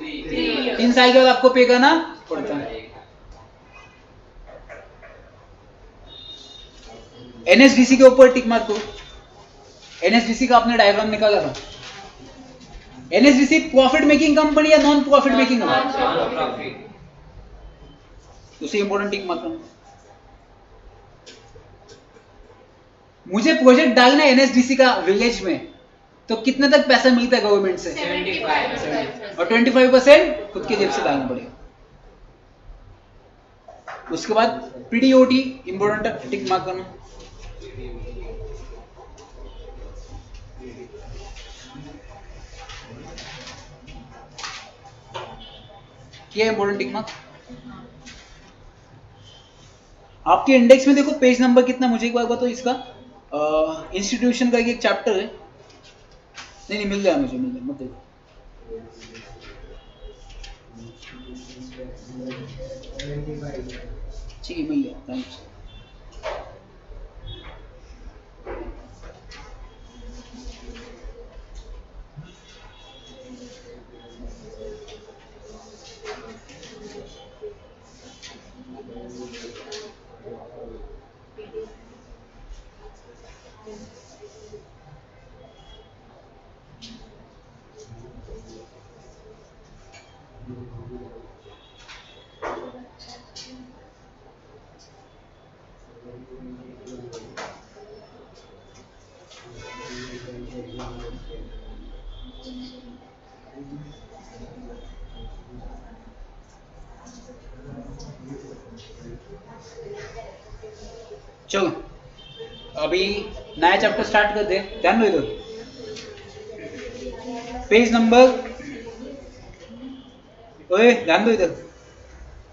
Speaker 1: 3 साल के बाद आपको पे करना पड़ता है। एनएसडीसी के ऊपर टिक मार्क करो। एनएसडीसी का आपने डायग्राम निकाला था। एनएसडीसी प्रॉफिट मेकिंग कंपनी या नॉन प्रॉफिट मेकिंग कंपनी? उसे इंपॉर्टेंट टिक मार्क करना। मुझे प्रोजेक्ट डालना है एनएसडीसी का विलेज में, तो कितने तक पैसा मिलता है गवर्नमेंट से?
Speaker 2: 75%।
Speaker 1: और 25% खुद की जेब से डालना पड़ेगा। उसके बाद पीडीओटी इंपॉर्टेंट टिक मार्क करना। क्या इंपॉर्टेंट टिक मार्क? आपके इंडेक्स में देखो पेज नंबर कितना, मुझे एक बार बताओ इसका। इंस्टीट्यूशन का एक चैप्टर है। नहीं मिल गया मुझे, मिल गया, मत देखो। ठीक है, मिल गया, थैंक्स। चलो अभी नया चैप्टर स्टार्ट कर दे। ध्यान दो इधर, पेज नंबर, ओए ध्यान दो इधर।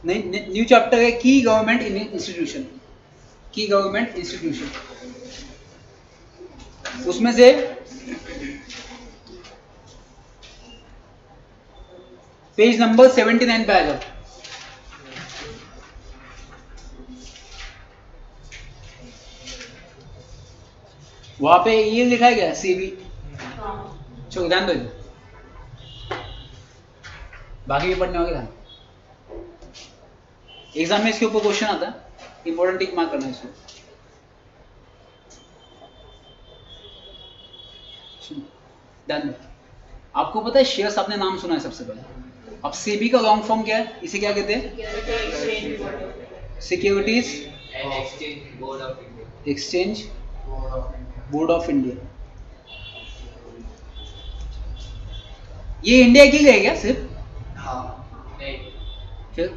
Speaker 1: न्यू चैप्टर है की गवर्नमेंट इंस्टीट्यूशन। की गवर्नमेंट इंस्टीट्यूशन, उसमें से पेज नंबर 79 पे आ जाओ। वहां पे ये लिखा है क्या, सीबी? चलो ध्यान दो, बाकी भी पढ़ने वाले ध्यान। एग्जाम में इसके ऊपर क्वेश्चन आता है, इंपॉर्टेंट टिक मार्क करना है इसको। ध्यान दो, आपको पता है शेयर्स, आपने नाम सुना है सबसे पहले। अब सीबी का लॉन्ग फॉर्म क्या है, इसे क्या कहते हैं? Securities exchange board of India. ये इंडिया के लिए है क्या सिर्फ? फिर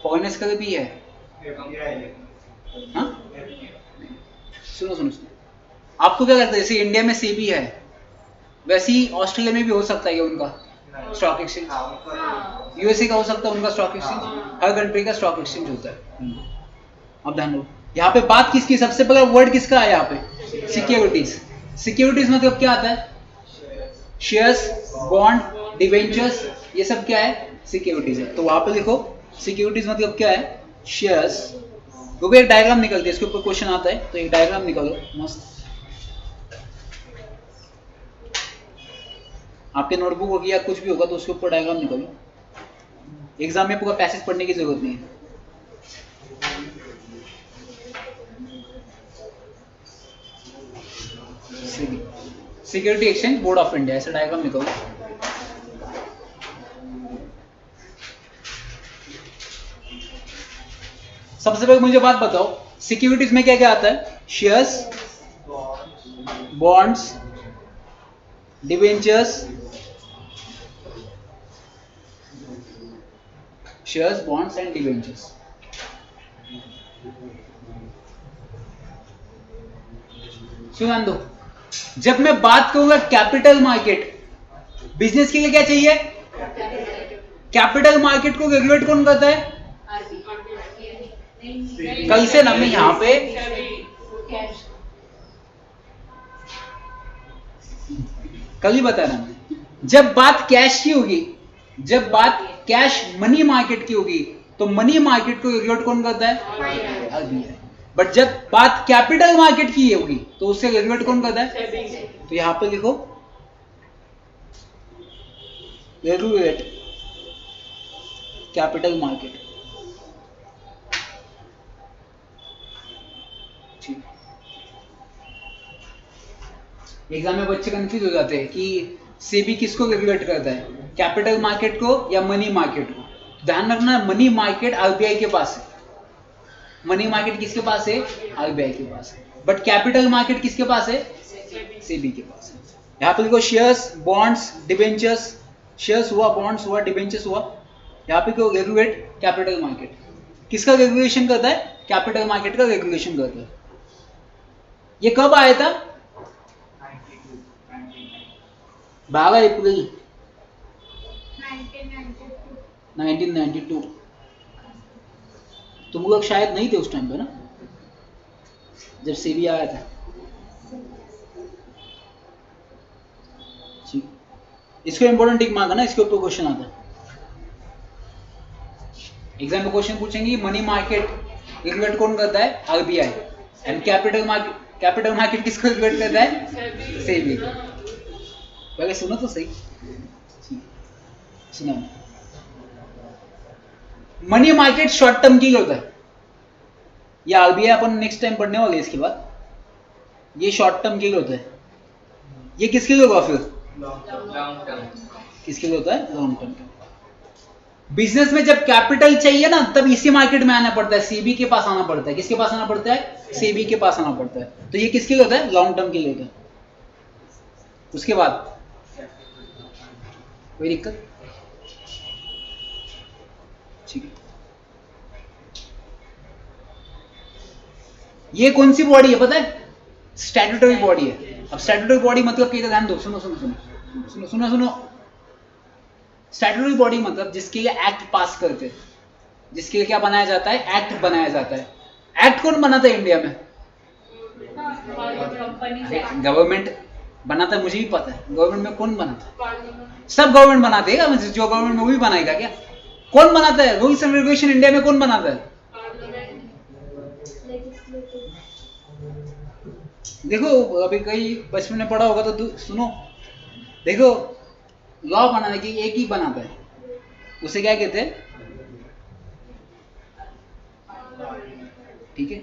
Speaker 1: फॉरेनर्स का भी है? हाँ? सुनो सुनो सुनो, आपको क्या लगता है, जैसे इंडिया में सीबी है वैसे ही ऑस्ट्रेलिया में भी हो सकता है क्या उनका स्टॉक एक्सचेंज? यूएसए का हो सकता है उनका स्टॉक एक्सचेंज, हर कंट्री का स्टॉक एक्सचेंज होता है। अब ध्यान दो, यहाँ पे बात किसकी, सबसे पहला वर्ड किसका है यहाँ पे? सिक्योरिटीज। सिक्योरिटीज मतलब क्या आता है? शेयर्स, बॉन्ड, डिवेंचर्स, ये सब क्या है? सिक्योरिटीज है। तो वहां पे लिखो सिक्योरिटीज मतलब क्या है? शेयर्स। क्योंकि एक डायग्राम निकलती है, इसके ऊपर क्वेश्चन आता है, तो एक डायग्राम निकालो मस्त। आपके नोटबुक होगी या कुछ भी होगा तो उसके ऊपर डायग्राम निकालो। एग्जाम में पूरा पैसेज पढ़ने की जरूरत नहीं है। Security exchange board of India, ऐसा डायग्राम निकालो। सबसे पहले मुझे बात बताओ, सिक्योरिटीज में क्या क्या आता है? Shares, bonds, debentures, shares, bonds and debentures. सुन दो, जब मैं बात करूंगा कैपिटल मार्केट, बिजनेस के लिए क्या चाहिए? कैपिटल मार्केट को रेगुलेट कौन करता है? कल से ना मैं यहां पे कल ही बताया ना, जब बात कैश की होगी, जब बात कैश मनी मार्केट की होगी, तो मनी मार्केट को रेगुलेट कौन करता है? आरबीआई। बट जब बात कैपिटल मार्केट की होगी तो उससे रेगुलेट कौन करता है? तो यहां पे लिखो रेगुलेट कैपिटल मार्केट। एग्जाम में बच्चे कंफ्यूज हो जाते हैं कि सेबी किसको रेगुलेट करता है, कैपिटल मार्केट को या मनी मार्केट को? ध्यान रखना, मनी मार्केट आरबीआई के पास है। मनी मार्केट किसके पास है? आरबीआई के पास है। बट कैपिटल मार्केट किसके पास है? सेबी के पास है। यहाँ पे देखो शेयर्स, बॉन्ड्स, डिबेंचर्स, शेयर्स हुआ, बॉन्ड्स हुआ, डिबेंचर्स हुआ। यहाँ पे क्यों रेगुलेट कैपिटल मार्केट? किसका रेगुलेशन करता है? कैपिटल मार्केट का रेगुलेशन करता है। ये कब आया था? 12 अप्रैल 1992। तुम लोग शायद नहीं थे उस टाइम पे ना, जब सेबी आया था। ठीक, इसको इंपॉर्टेंट टिक मार्क है ना, इसके ऊपर क्वेश्चन आता है। एग्जाम में क्वेश्चन पूछेंगे मनी मार्केट रेगुलेट कौन करता है? आरबीआई। एंड कैपिटल मार्केट किसको रेगुलेट करता है? सेबी। पहले सुनो तो सही, सुनो। मनी मार्केट शॉर्ट टर्म के लिए होता है, ये आरबीआई अपन नेक्स्ट टाइम पढ़ने वाले इसके बाद। ये शॉर्ट टर्म के लिए होता है। ये किसके लिए होगा फिर?
Speaker 2: Long term.
Speaker 1: किसके लिए होता है? Long term. बिजनेस में जब कैपिटल चाहिए ना, तब इसी मार्केट में आना पड़ता है, सीबी के पास आना पड़ता है। किसके पास आना पड़ता है? सीबी के पास आना पड़ता है। तो ये किसके लिए होता है? लॉन्ग टर्म के लिए होता है। उसके बाद कोई दिक्कत? ठीक है। ये कौन सी बॉडी है पता है? स्टैट्यूटरी बॉडी है। अब स्टैट्यूटरी बॉडी मतलब क्या? ध्यान दो, सुनो सुनो सुनो सुनो सुनो सुनो। स्टैट्यूटरी बॉडी मतलब जिसके लिए एक्ट पास करते हैं, जिसके लिए क्या बनाया जाता है? एक्ट बनाया जाता है। एक्ट कौन बनाता है इंडिया में? गवर्नमेंट। बनाता है, मुझे भी पता है। गवर्नमेंट में कौन बनाता है? सब गवर्नमेंट बनाते हैं क्या? जो गवर्नमेंट में वो भी बनाएगा क्या? कौन बनाता है रूल्स एंड रेगुलेशन इंडिया में? कौन बनाता है? देखो अभी कई बचपन में पढ़ा होगा तो सुनो, देखो लॉ बनाने की एक ही बनाता है, उसे क्या कहते हैं? ठीक है,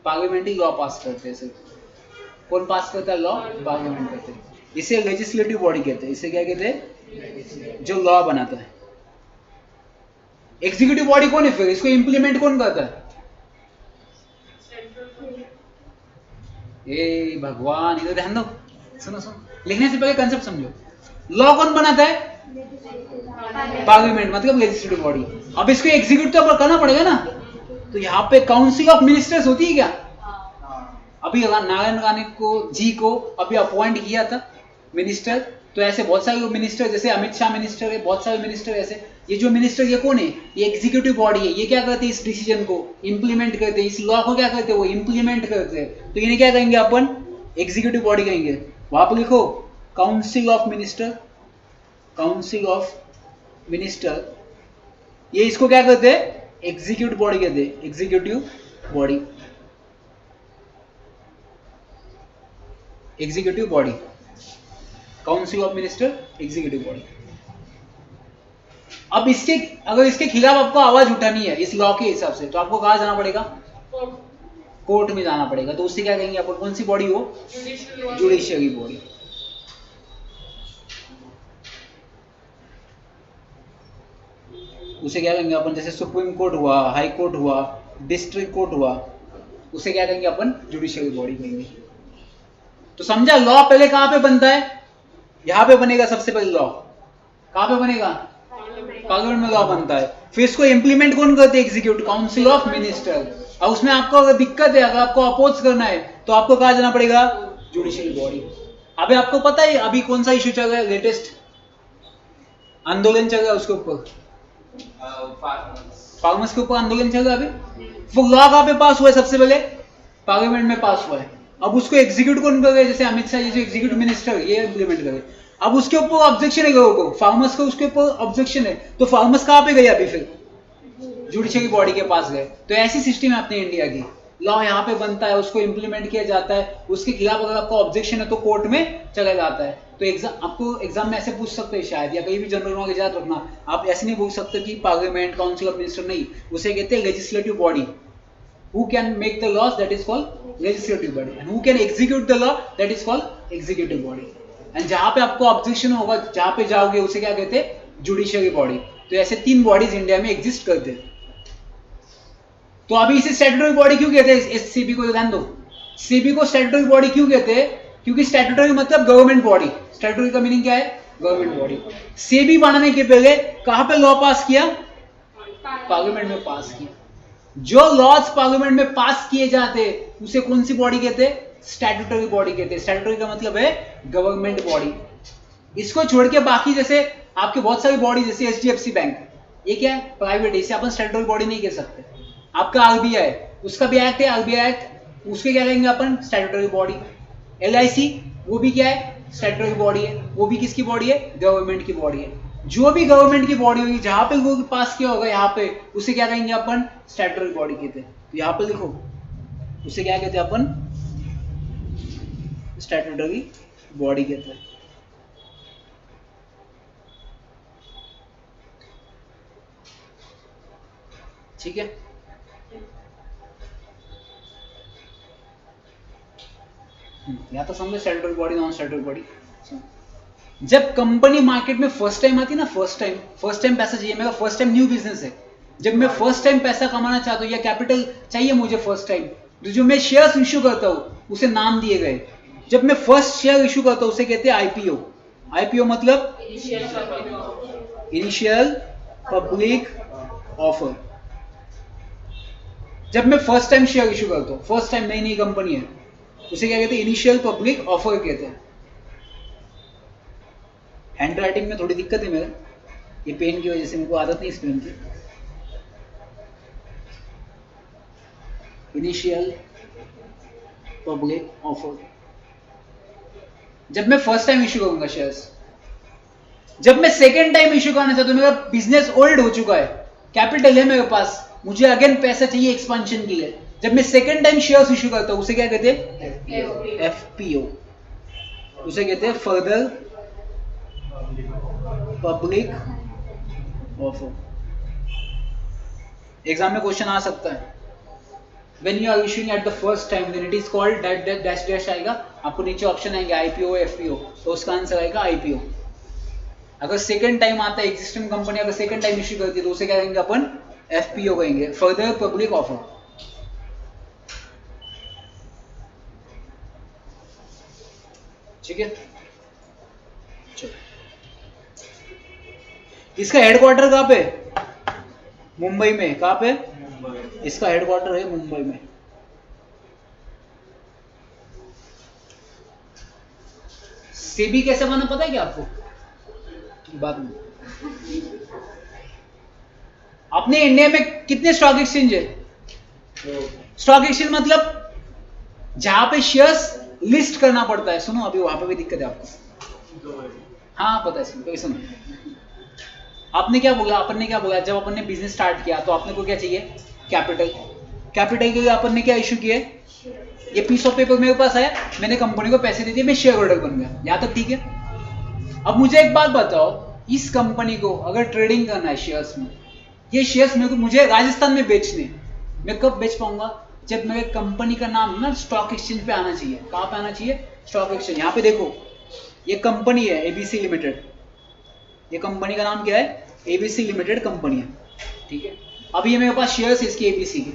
Speaker 1: पार्लियामेंट ही लॉ पास करते हैं सिर्फ। कौन पास करता है लॉ? पार्लियामेंट करते हैं। इसे लेजिस्लेटिव बॉडी कहते हैं। इसे क्या कहते हैं? जो लॉ बनाता है। एग्जीक्यूटिव बॉडी कौन है फिर? इसको इंप्लीमेंट कौन करता है? ए भगवान, इधर ध्यान दो, सुनो सुनो, लिखने से पहले कंसेप्ट समझो। लॉ कौन बनाता है? पार्लियामेंट, मतलब लेजिस्लेटिव बॉडी। अब इसको एग्जीक्यूट तो करना पड़ेगा ना, तो यहाँ पे काउंसिल ऑफ मिनिस्टर्स होती है क्या? अभी नारायण राणे को अभी अपॉइंट किया था मिनिस्टर, तो ऐसे बहुत सारे मिनिस्टर, जैसे अमित शाह मिनिस्टर है, बहुत सारे मिनिस्टर ऐसे। ये जो मिनिस्टर ये कौन है? ये एग्जीक्यूटिव बॉडी है। ये क्या करते हैं? इस डिसीजन को इंप्लीमेंट करते हैं, इस लॉ को क्या करते हैं? वो इंप्लीमेंट करते हैं। तो इन्हें क्या कहेंगे अपन? एग्जीक्यूटिव बॉडी कहेंगे। वहां पर लिखो council of minister, council of minister. ये इसको क्या कहते हैं? एग्जीक्यूटिव बॉडी कहते हैं, executive body, executive body, council of minister, executive body. अब इसके अगर इसके खिलाफ आपको आवाज उठानी है इस लॉ के हिसाब से, तो आपको कहां जाना पड़ेगा? कोर्ट में जाना पड़ेगा। तो उससे क्या कहेंगे अपन? कौन सी बॉडी हो? Judiciary body. उसे क्या कहेंगे अपन? जैसे सुप्रीम कोर्ट हुआ, हाई कोर्ट हुआ, डिस्ट्रिक्ट कोर्ट हुआ, उसे क्या कहेंगे अपन? जुडिशियरी बॉडी कहेंगे। तो समझा, लॉ पहले कहां पे बनता है? यहां पे बनेगा सबसे पहले लॉ। कहां पे बनेगा? पार्लियामेंट में लॉ बनता है। फिर इसको इंप्लीमेंट कौन करते हैं? Executive, council of minister. और उसमें आपको अगर दिक्कत है, अगर आपको अपोज करना है, तो आपको कहां जाना पड़ेगा? Judiciary body. अभी आपको पता है अभी कौन सा इश्यू चल रहा है? लेटेस्ट आंदोलन चल रहा है, उसके ऊपर फार्मर्स के ऊपर आंदोलन चल रहा है अभी। वो लॉ कहां पे पास हुआ है? सबसे पहले पार्लियामेंट में पास हुआ है। अब उसको एग्जीक्यूट कौन करे? जैसे अमित शाह जैसे एग्जीक्यूटिव मिनिस्टर, ये इंप्लीमेंट करे। अब उसके ऊपर ऑब्जेक्शन है लोगों को, फार्मर्स को उसके ऊपर ऑब्जेक्शन है, तो फार्मर्स कहां पे गए अभी? फिर जुडिशियरी बॉडी के पास गए। तो ऐसी सिस्टम है अपने इंडिया की। लॉ यहाँ पे बनता है, उसको इंप्लीमेंट किया जाता है, उसके खिलाफ अगर आपको ऑब्जेक्शन है तो कोर्ट में चला जाता है। तो आपको एग्जाम में ऐसे पूछ सकते हैं शायद, या कहीं भी जनरल नॉलेज याद रखना, आप ऐसे नहीं पूछ सकते कि पार्लियामेंट, काउंसिल ऑफ मिनिस्टर, नहीं, उसे कहते हैं legislative body. Who can make the laws? That is called legislative body. And who can execute the law? That is called executive body. And जहां पे आपको ऑब्जेक्शन होगा, जहां पे जाओगे, उसे क्या कहते हैं? Judiciary body. तो ऐसे 3 बॉडीज इंडिया में एग्जिस्ट करते हैं। तो अभी इसे स्टैट्यूटरी बॉडी क्यों कहते हैं? इस सीबी को ध्यान दो, सीबी को स्टैट्यूटरी बॉडी क्यों कहते हैं? क्योंकि स्टैट्यूटरी मतलब गवर्नमेंट बॉडी। स्टैट्यूटरी का मीनिंग क्या है? Government body. सीबी बनाने के पहले कहां पे लॉ पास किया? पार्लियामेंट में पास किया। जो लॉज पार्लियामेंट में पास किए जाते उसे कौन सी बॉडी कहते हैं? स्टैट्यूटरी बॉडी कहते हैं। स्टैट्यूटरी का मतलब है गवर्नमेंट बॉडी। इसको छोड़ के बाकी जैसे आपके बहुत सारी बॉडी, जैसे एचडीएफसी बैंक, ये क्या है? प्राइवेट है, इसे अपन स्टैट्यूटरी बॉडी नहीं कह सकते। आपका आरबीआई, उसका भी एक्ट है, आरबीआई एक्ट, उसके क्या कहेंगे अपन? Statutory body. एलआईसी, वो भी क्या है? स्टैट्यूटरी बॉडी है। वो भी किसकी बॉडी है? गवर्नमेंट की बॉडी है। जो भी गवर्नमेंट की बॉडी होगी, जहां पे वो पास किया होगा यहाँ पे, उसे क्या कहेंगे अपन? स्टैट्यूटरी बॉडी कहते हैं। तो यहाँ पे लिखो, उसे क्या कहते हैं अपन? स्टैट्यूटरी बॉडी कहते हैं। ठीक है, या तो समझो statutory body, non statutory body. जब कंपनी मार्केट में फर्स्ट टाइम आती है ना, फर्स्ट टाइम पैसा चाहिए, मेरा फर्स्ट टाइम न्यू बिजनेस है, जब मैं फर्स्ट टाइम पैसा कमाना चाहता हूँ या कैपिटल चाहिए मुझे फर्स्ट टाइम, तो जो मैं शेयर्स इश्यू करता हूँ उसे नाम दिए गए। जब मैं फर्स्ट शेयर इश्यू करता हूँ उसे कहते हैं आईपीओ। आईपीओ मतलब इनिशियल पब्लिक ऑफर। जब मैं फर्स्ट टाइम शेयर इश्यू करता हूँ, फर्स्ट टाइम नई नई कंपनी है, उसे क्या कहते हैं? इनिशियल पब्लिक ऑफर कहते हैं। हैंड राइटिंग में थोड़ी दिक्कत है मेरे, ये पेन की वजह से, मेरे को आदत नहीं इस पेन की। Initial public offer. जब मैं फर्स्ट टाइम इश्यू करूंगा शेयर्स। जब मैं सेकेंड टाइम इश्यू करना चाहता हूं, मेरा बिजनेस ओल्ड हो चुका है, कैपिटल है मेरे पास, मुझे अगेन पैसा चाहिए एक्सपेंशन के लिए, जब मैं सेकेंड टाइम शेयर्स इश्यू करता हूं, उसे क्या कहते हैं? एफपीओ। उसे कहते हैं फर्दर पब्लिक ऑफर। एग्जाम में क्वेश्चन आ सकता है, when you are issuing at the first time then it is called dash dash आएगा, आपको नीचे ऑप्शन आएंगे आईपीओ एफपीओ, तो उसका आंसर आएगा आईपीओ। अगर सेकंड टाइम आता है, एग्जिस्टिंग कंपनी अगर सेकंड टाइम इश्यू करती है तो उसे क्या कहेंगे अपन? एफपीओ कहेंगे, फर्दर पब्लिक ऑफर। ठीक है, चलो। इसका हेडक्वार्टर कहाँ पे? मुंबई में। कहाँ पे? इसका हेडक्वार्टर है मुंबई में। सेबी कैसे बना पता है क्या आपको? बाद में। अपने इंडिया में कितने स्टॉक एक्सचेंज है? स्टॉक एक्सचेंज मतलब जहां पे शेयर्स लिस्ट करना पड़ता है। सुनो, अभी वहां पे भी दिक्कत है आपको। हाँ पता है, सुनो सुनो। आपने क्या बोला? अपन ने क्या बोला? जब अपन ने बिजनेस स्टार्ट किया तो आपने को क्या चाहिए? कैपिटल। कैपिटल के लिए अपन ने क्या इश्यू किया? ये पीस ऑफ पेपर मेरे पास आया, मैंने कंपनी को पैसे दे दिए, मैं शेयर होल्डर बन गया। यहां तक ठीक है। अब मुझे एक बात बताओ, इस कंपनी को अगर ट्रेडिंग करना है शेयर्स में, ये शेयर्स मेरे को मुझे राजस्थान में बेचने, मैं कब बेच पाऊंगा? जब मेरे कंपनी का नाम ना स्टॉक एक्सचेंज पे आना चाहिए। कहां पे आना चाहिए? Stock exchange. यहाँ पे देखो, ये कंपनी है एबीसी लिमिटेड। ये कंपनी का नाम क्या है? एबीसी लिमिटेड कंपनी है। ठीक है, अब ये मेरे पास शेयर्स है इसके एबीसी के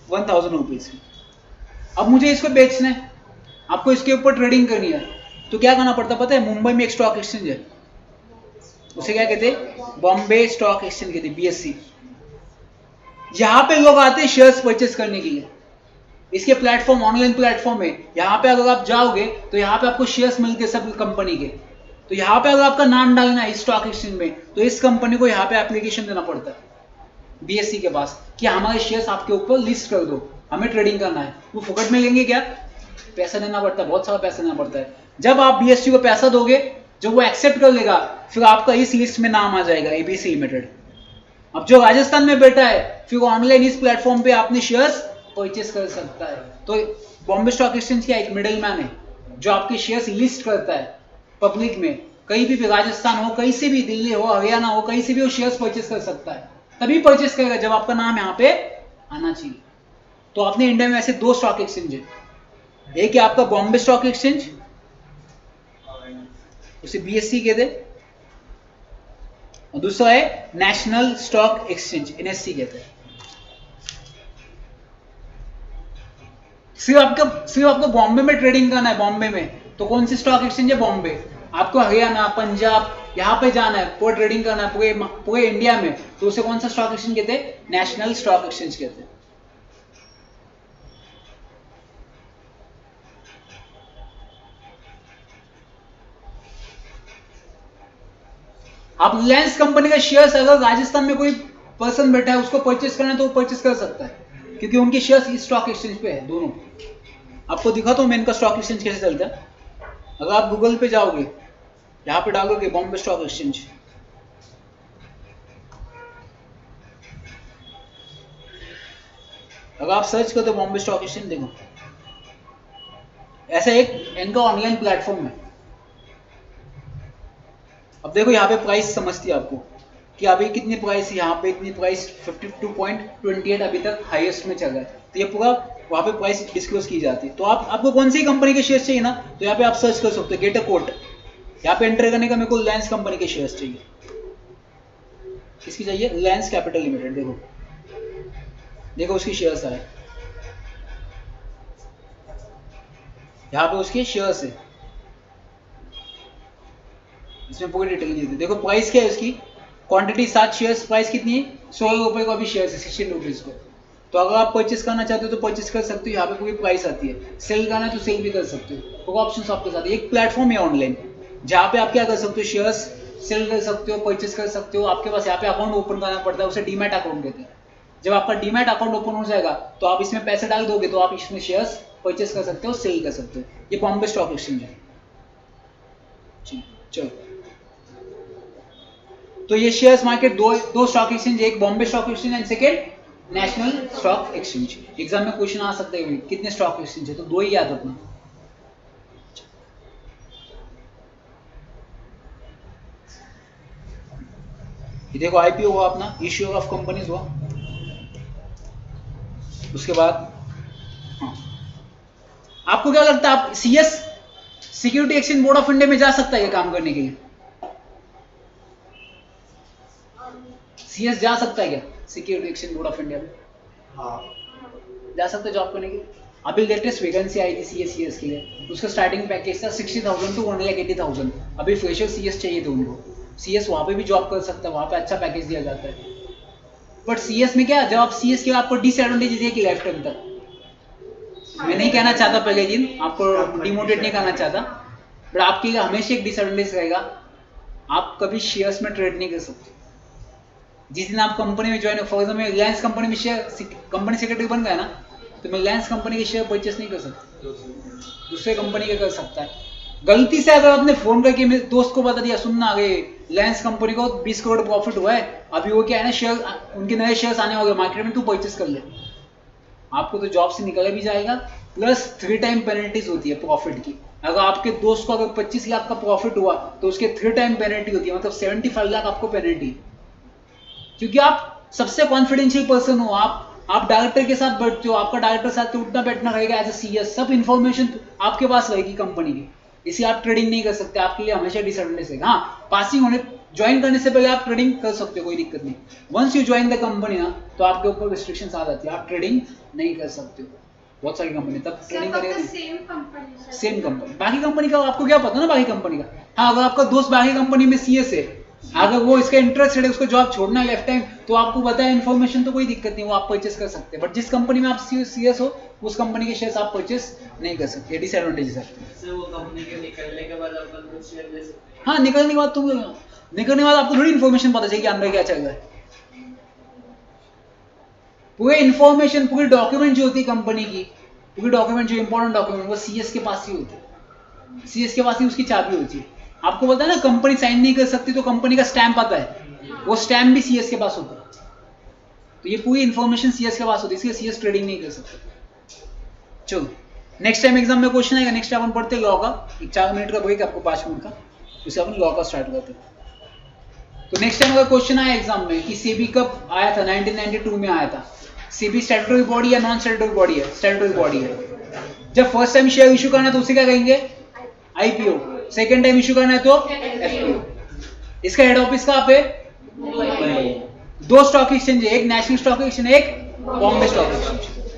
Speaker 1: 1000 रुपीज के। अब मुझे इसको बेचना है, आपको इसके ऊपर ट्रेडिंग करनी है, तो क्या करना पड़ता पता है? मुंबई में एक स्टॉक एक्सचेंज है, उसे क्या कहते हैं? बॉम्बे स्टॉक एक्सचेंज कहते हैं, बीएससी। यहां पे लोग आते हैं शेयर्स परचेस करने के लिए। इसके प्लेटफॉर्म ऑनलाइन प्लेटफॉर्म है, यहाँ पे अगर आप जाओगे तो यहाँ पे आपको शेयर्स मिलते हैं सब कंपनी के। तो यहाँ पे अगर आपका नाम डालना है इस स्टॉक एक्सचेंज में, तो इस कंपनी को यहाँ पे एप्लीकेशन देना पड़ता है बीएससी के पास कि हमारे शेयर्स आपके ऊपर लिस्ट कर दो, हमें ट्रेडिंग करना है। वो फुकट में लेंगे क्या? पैसा देना पड़ता है, बहुत सारा पैसा देना पड़ता है। जब आप बीएससी को पैसा दोगे, जब वो एक्सेप्ट कर लेगा, फिर आपका इस लिस्ट में नाम आ जाएगा एबीसी लिमिटेड। अब जो राजस्थान में बैठा है, फिर ऑनलाइन इस प्लेटफॉर्म पे अपने शेयर्स परचेस कर सकता है। तो बॉम्बे स्टॉक एक्सचेंज क्या एक मिडिल मैन है जो आपके शेयर्स लिस्ट करता है पब्लिक में। कहीं भी राजस्थान हो, कहीं से भी, दिल्ली हो, हरियाणा हो, कहीं से भी वो शेयर्स परचेस कर सकता है। तभी परचेस करेगा जब आपका नाम यहाँ पे आना चाहिए। तो अपने इंडिया में ऐसे दो स्टॉक एक्सचेंज है, एक है आपका बॉम्बे स्टॉक एक्सचेंज, उसे बीएससी कहते, और दूसरा है नेशनल स्टॉक एक्सचेंज, एनएससी कहते हैं। सिर्फ आपको बॉम्बे में ट्रेडिंग करना है, बॉम्बे में, तो कौन सी स्टॉक एक्सचेंज है? बॉम्बे। आपको हरियाणा, पंजाब, यहाँ पे जाना है, पूरा ट्रेडिंग करना है पूरे इंडिया में, तो उसे कौन सा स्टॉक एक्सचेंज कहते हैं? नेशनल स्टॉक एक्सचेंज कहते हैं। आप रिलायंस कंपनी का शेयर्स अगर राजस्थान में कोई पर्सन बैठा है उसको परचेस करना है तो वो परचेस कर सकता है, क्योंकि उनके शेयर्स इस स्टॉक एक्सचेंज पे है दोनों। आपको दिखाता हूं मैं इनका स्टॉक एक्सचेंज कैसे चलता है। अगर आप गूगल पे जाओगे, यहां पे डालोगे बॉम्बे स्टॉक एक्सचेंज, अगर आप सर्च करते हो बॉम्बे स्टॉक एक्सचेंज, देखो ऐसा एक इनका ऑनलाइन प्लेटफॉर्म है। अब देखो यहाँ पे प्राइस समझती है आपको कि अभी कितनी प्राइस है, यहाँ पे इतनी प्राइस 52.28 अभी तक हाईएस्ट में चल रहा है। तो ये पूरा वहाँ पे प्राइस डिस्क्लोज की जाती है। तो आपको कौन सी कंपनी के शेयर्स चाहिए ना, तो यहाँ पे आप सर्च कर सकते हो गेट अ कोट। यहाँ पे एंटर करने का मेरे को रिलायंस कंपनी के शेयर्स चाहिए। किसकी चाहिए? Reliance capital limited. देखो उसकी शेयर्स आए, यहाँ पे उसके शेयर्स है, इसमें पूरी डिटेल दी थी। देखो प्राइस क्या है उसकी, क्वांटिटी 7 शेयर्स, प्राइस कितनी है? 16 रुपए का अभी शेयर्स है, 16 रुपीज को। तो अगर आप परचेस करना चाहते हो तो परचेस कर सकते हो, यहाँ पे पूरी प्राइस आती है। सेल करना है तो सेल भी कर सकते हो, तो ऑप्शन आपके साथ। एक प्लेटफॉर्म है ऑनलाइन जहाँ पे आप क्या कर सकते हो, शेयर्स सेल कर सकते हो, परचेस कर सकते हो। आपके पास यहाँ पे अकाउंट ओपन करना पड़ता है, उसे डीमैट अकाउंट कहते हैं। जब आपका डीमैट अकाउंट ओपन हो जाएगा तो आप इसमें पैसे डाल दोगे तो आप इसमें शेयर्स परचेस कर सकते हो, सेल कर सकते हो। ये बॉम्बे स्टॉक एक्सचेंज है। चलो, तो ये शेयर्स मार्केट दो स्टॉक एक्सचेंज, एक Bombay stock exchange and second national stock exchange. Exam में क्वेश्चन आ सकते हैं कितने स्टॉक एक्सचेंज है, तो दो ही याद रखना। ये देखो आईपीओ हुआ अपना, इश्यू ऑफ कंपनीज हुआ, उसके बाद हाँ, आपको क्या लगता है आप CS security exchange board of India में जा सकता है ये काम करने के लिए? सीएस जा सकता है क्या security exchange board of India में?
Speaker 2: हाँ
Speaker 1: जा सकता है जॉब करने के लिए। अभी लेटेस्ट वैकेंसी आई थी सीएस के लिए, उसका स्टार्टिंग पैकेज था 60,000 टू 1,80,000। अभी फ्रेशर सीएस चाहिए थे उनको। सीएस वहां पे भी जॉब कर सकता है, वहां पे अच्छा पैकेज दिया जाता है। बट सीएस में क्या, जब आप सीएस के आपको डिसएडवांटेज है कि लाइफ टाइम तक, मैं नहीं कहना चाहता पहले दिन आपको डिमोटिवेट नहीं करना चाहता, बट आपके लिए हमेशा एक डिसएडवांटेज रहेगा, आप कभी शेयर्स में ट्रेड नहीं कर सकते। जिस दिन आप कंपनी में ज्वाइन हो, फॉर एग्जाम्पल रिलायंस कंपनी में शेयर कंपनी सेक्रेटरी बन गया ना, तो मैं रिलायंस कंपनी के शेयर परचेस नहीं कर सकता, दूसरे कंपनी के कर सकता है। गलती से अगर आपने फोन करके मेरे दोस्त को बता दिया, सुनना आगे रिलायंस कंपनी को 20 करोड़ प्रॉफिट हुआ है, अभी वो क्या है ना, शेयर उनके नए शेयर्स आने वाले मार्केट में, तू परचेस कर ले, आपको तो जॉब से निकला भी जाएगा, प्लस 3 टाइम पेनल्टीज होती है प्रॉफिट की। अगर आपके दोस्त को अगर 25 लाख का प्रॉफिट हुआ तो उसके 3 टाइम पेनल्टी होती है, मतलब 75 लाख आपको पेनल्टी, क्योंकि आप सबसे कॉन्फिडेंशियल पर्सन हो, आप डायरेक्टर के साथ बैठते हो, आपका डायरेक्टर साथ उठना बैठना रहेगा एज ए सीएस, सब इन्फॉर्मेशन आपके पास रहेगी कंपनी की, इसलिए आप ट्रेडिंग नहीं कर सकते, आपके लिए हमेशा डिसएडवांटेज है। हाँ, पासिंग होने ज्वाइन करने से पहले आप ट्रेडिंग कर सकते हो, कोई दिक्कत नहीं। Once you join the company ना, तो आपके ऊपर रिस्ट्रिक्शंस आ जाती है, आप ट्रेडिंग नहीं कर सकते हो। बहुत सारी कंपनी तब ट्रेडिंग करेगा, सेम कंपनी। बाकी कंपनी का आपको क्या पता ना, बाकी कंपनी का। हाँ, अगर आपका दोस्त बाकी कंपनी में सीएस है, अगर वो इसका इंटरेस्टेड है, उसको जॉब छोड़ना है लाइफ टाइम, तो आपको बताया इन्फॉर्मेशन, तो कोई दिक्कत नहीं, वो आप परचेस कर सकते हैं। बट जिस कंपनी में आप सीएस हो, उस कंपनी के शेयर्स आप परचेस नहीं कर सकते, डिसएडवांटेज है।
Speaker 2: वो कंपनी के निकलने के बाद अपन कुछ शेयर ले सकते हैं।
Speaker 1: हाँ, निकलने के बाद आपको थोड़ी इन्फॉर्मेशन पता चलेगी अंदर क्या चल रहा है। पूरी इन्फॉर्मेशन, पूरी डॉक्यूमेंट जो होती है कंपनी की, पूरी डॉक्यूमेंट जो इंपॉर्टेंट डॉक्यूमेंट, वो सीएस के पास ही होती है। सीएस के पास ही उसकी चाबी होती है। आपको पता है ना, कंपनी साइन नहीं कर सकती तो कंपनी का स्टैंप आता है, वो स्टैंप भी सीएस के पास होता है। तो ये पूरी इन्फॉर्मेशन सीएस के पास होती है, इसलिए सीएस ट्रेडिंग नहीं कर सकते। चलो, नेक्स्ट टाइम एग्जाम में क्वेश्चन आएगा, नेक्स्ट टाइम अपन पढ़ते लॉ का, 4 मिनट का ब्रेक आपको 5 मिनट का, उससे अपन लॉ का स्टार्ट करते हैं। तो नेक्स्ट टाइम अगर क्वेश्चन आया एग्जाम में कि सेबी कब आया था, 1992 में आया था। सेबी स्टैट्यूटरी बॉडी या नॉन स्टैट्यूटरी बॉडी है? स्टैट्यूटरी बॉडी है। जब फर्स्ट टाइम शेयर इशू करना है तो उसे क्या कहेंगे? आईपीओ। सेकेंड टाइम इशू करना है तो एफपीओ। इसका हेड ऑफिस कहाँ पे? दो स्टॉक एक्सचेंज है, एक नेशनल स्टॉक एक्सचेंज, एक बॉम्बे स्टॉक एक्सचेंज।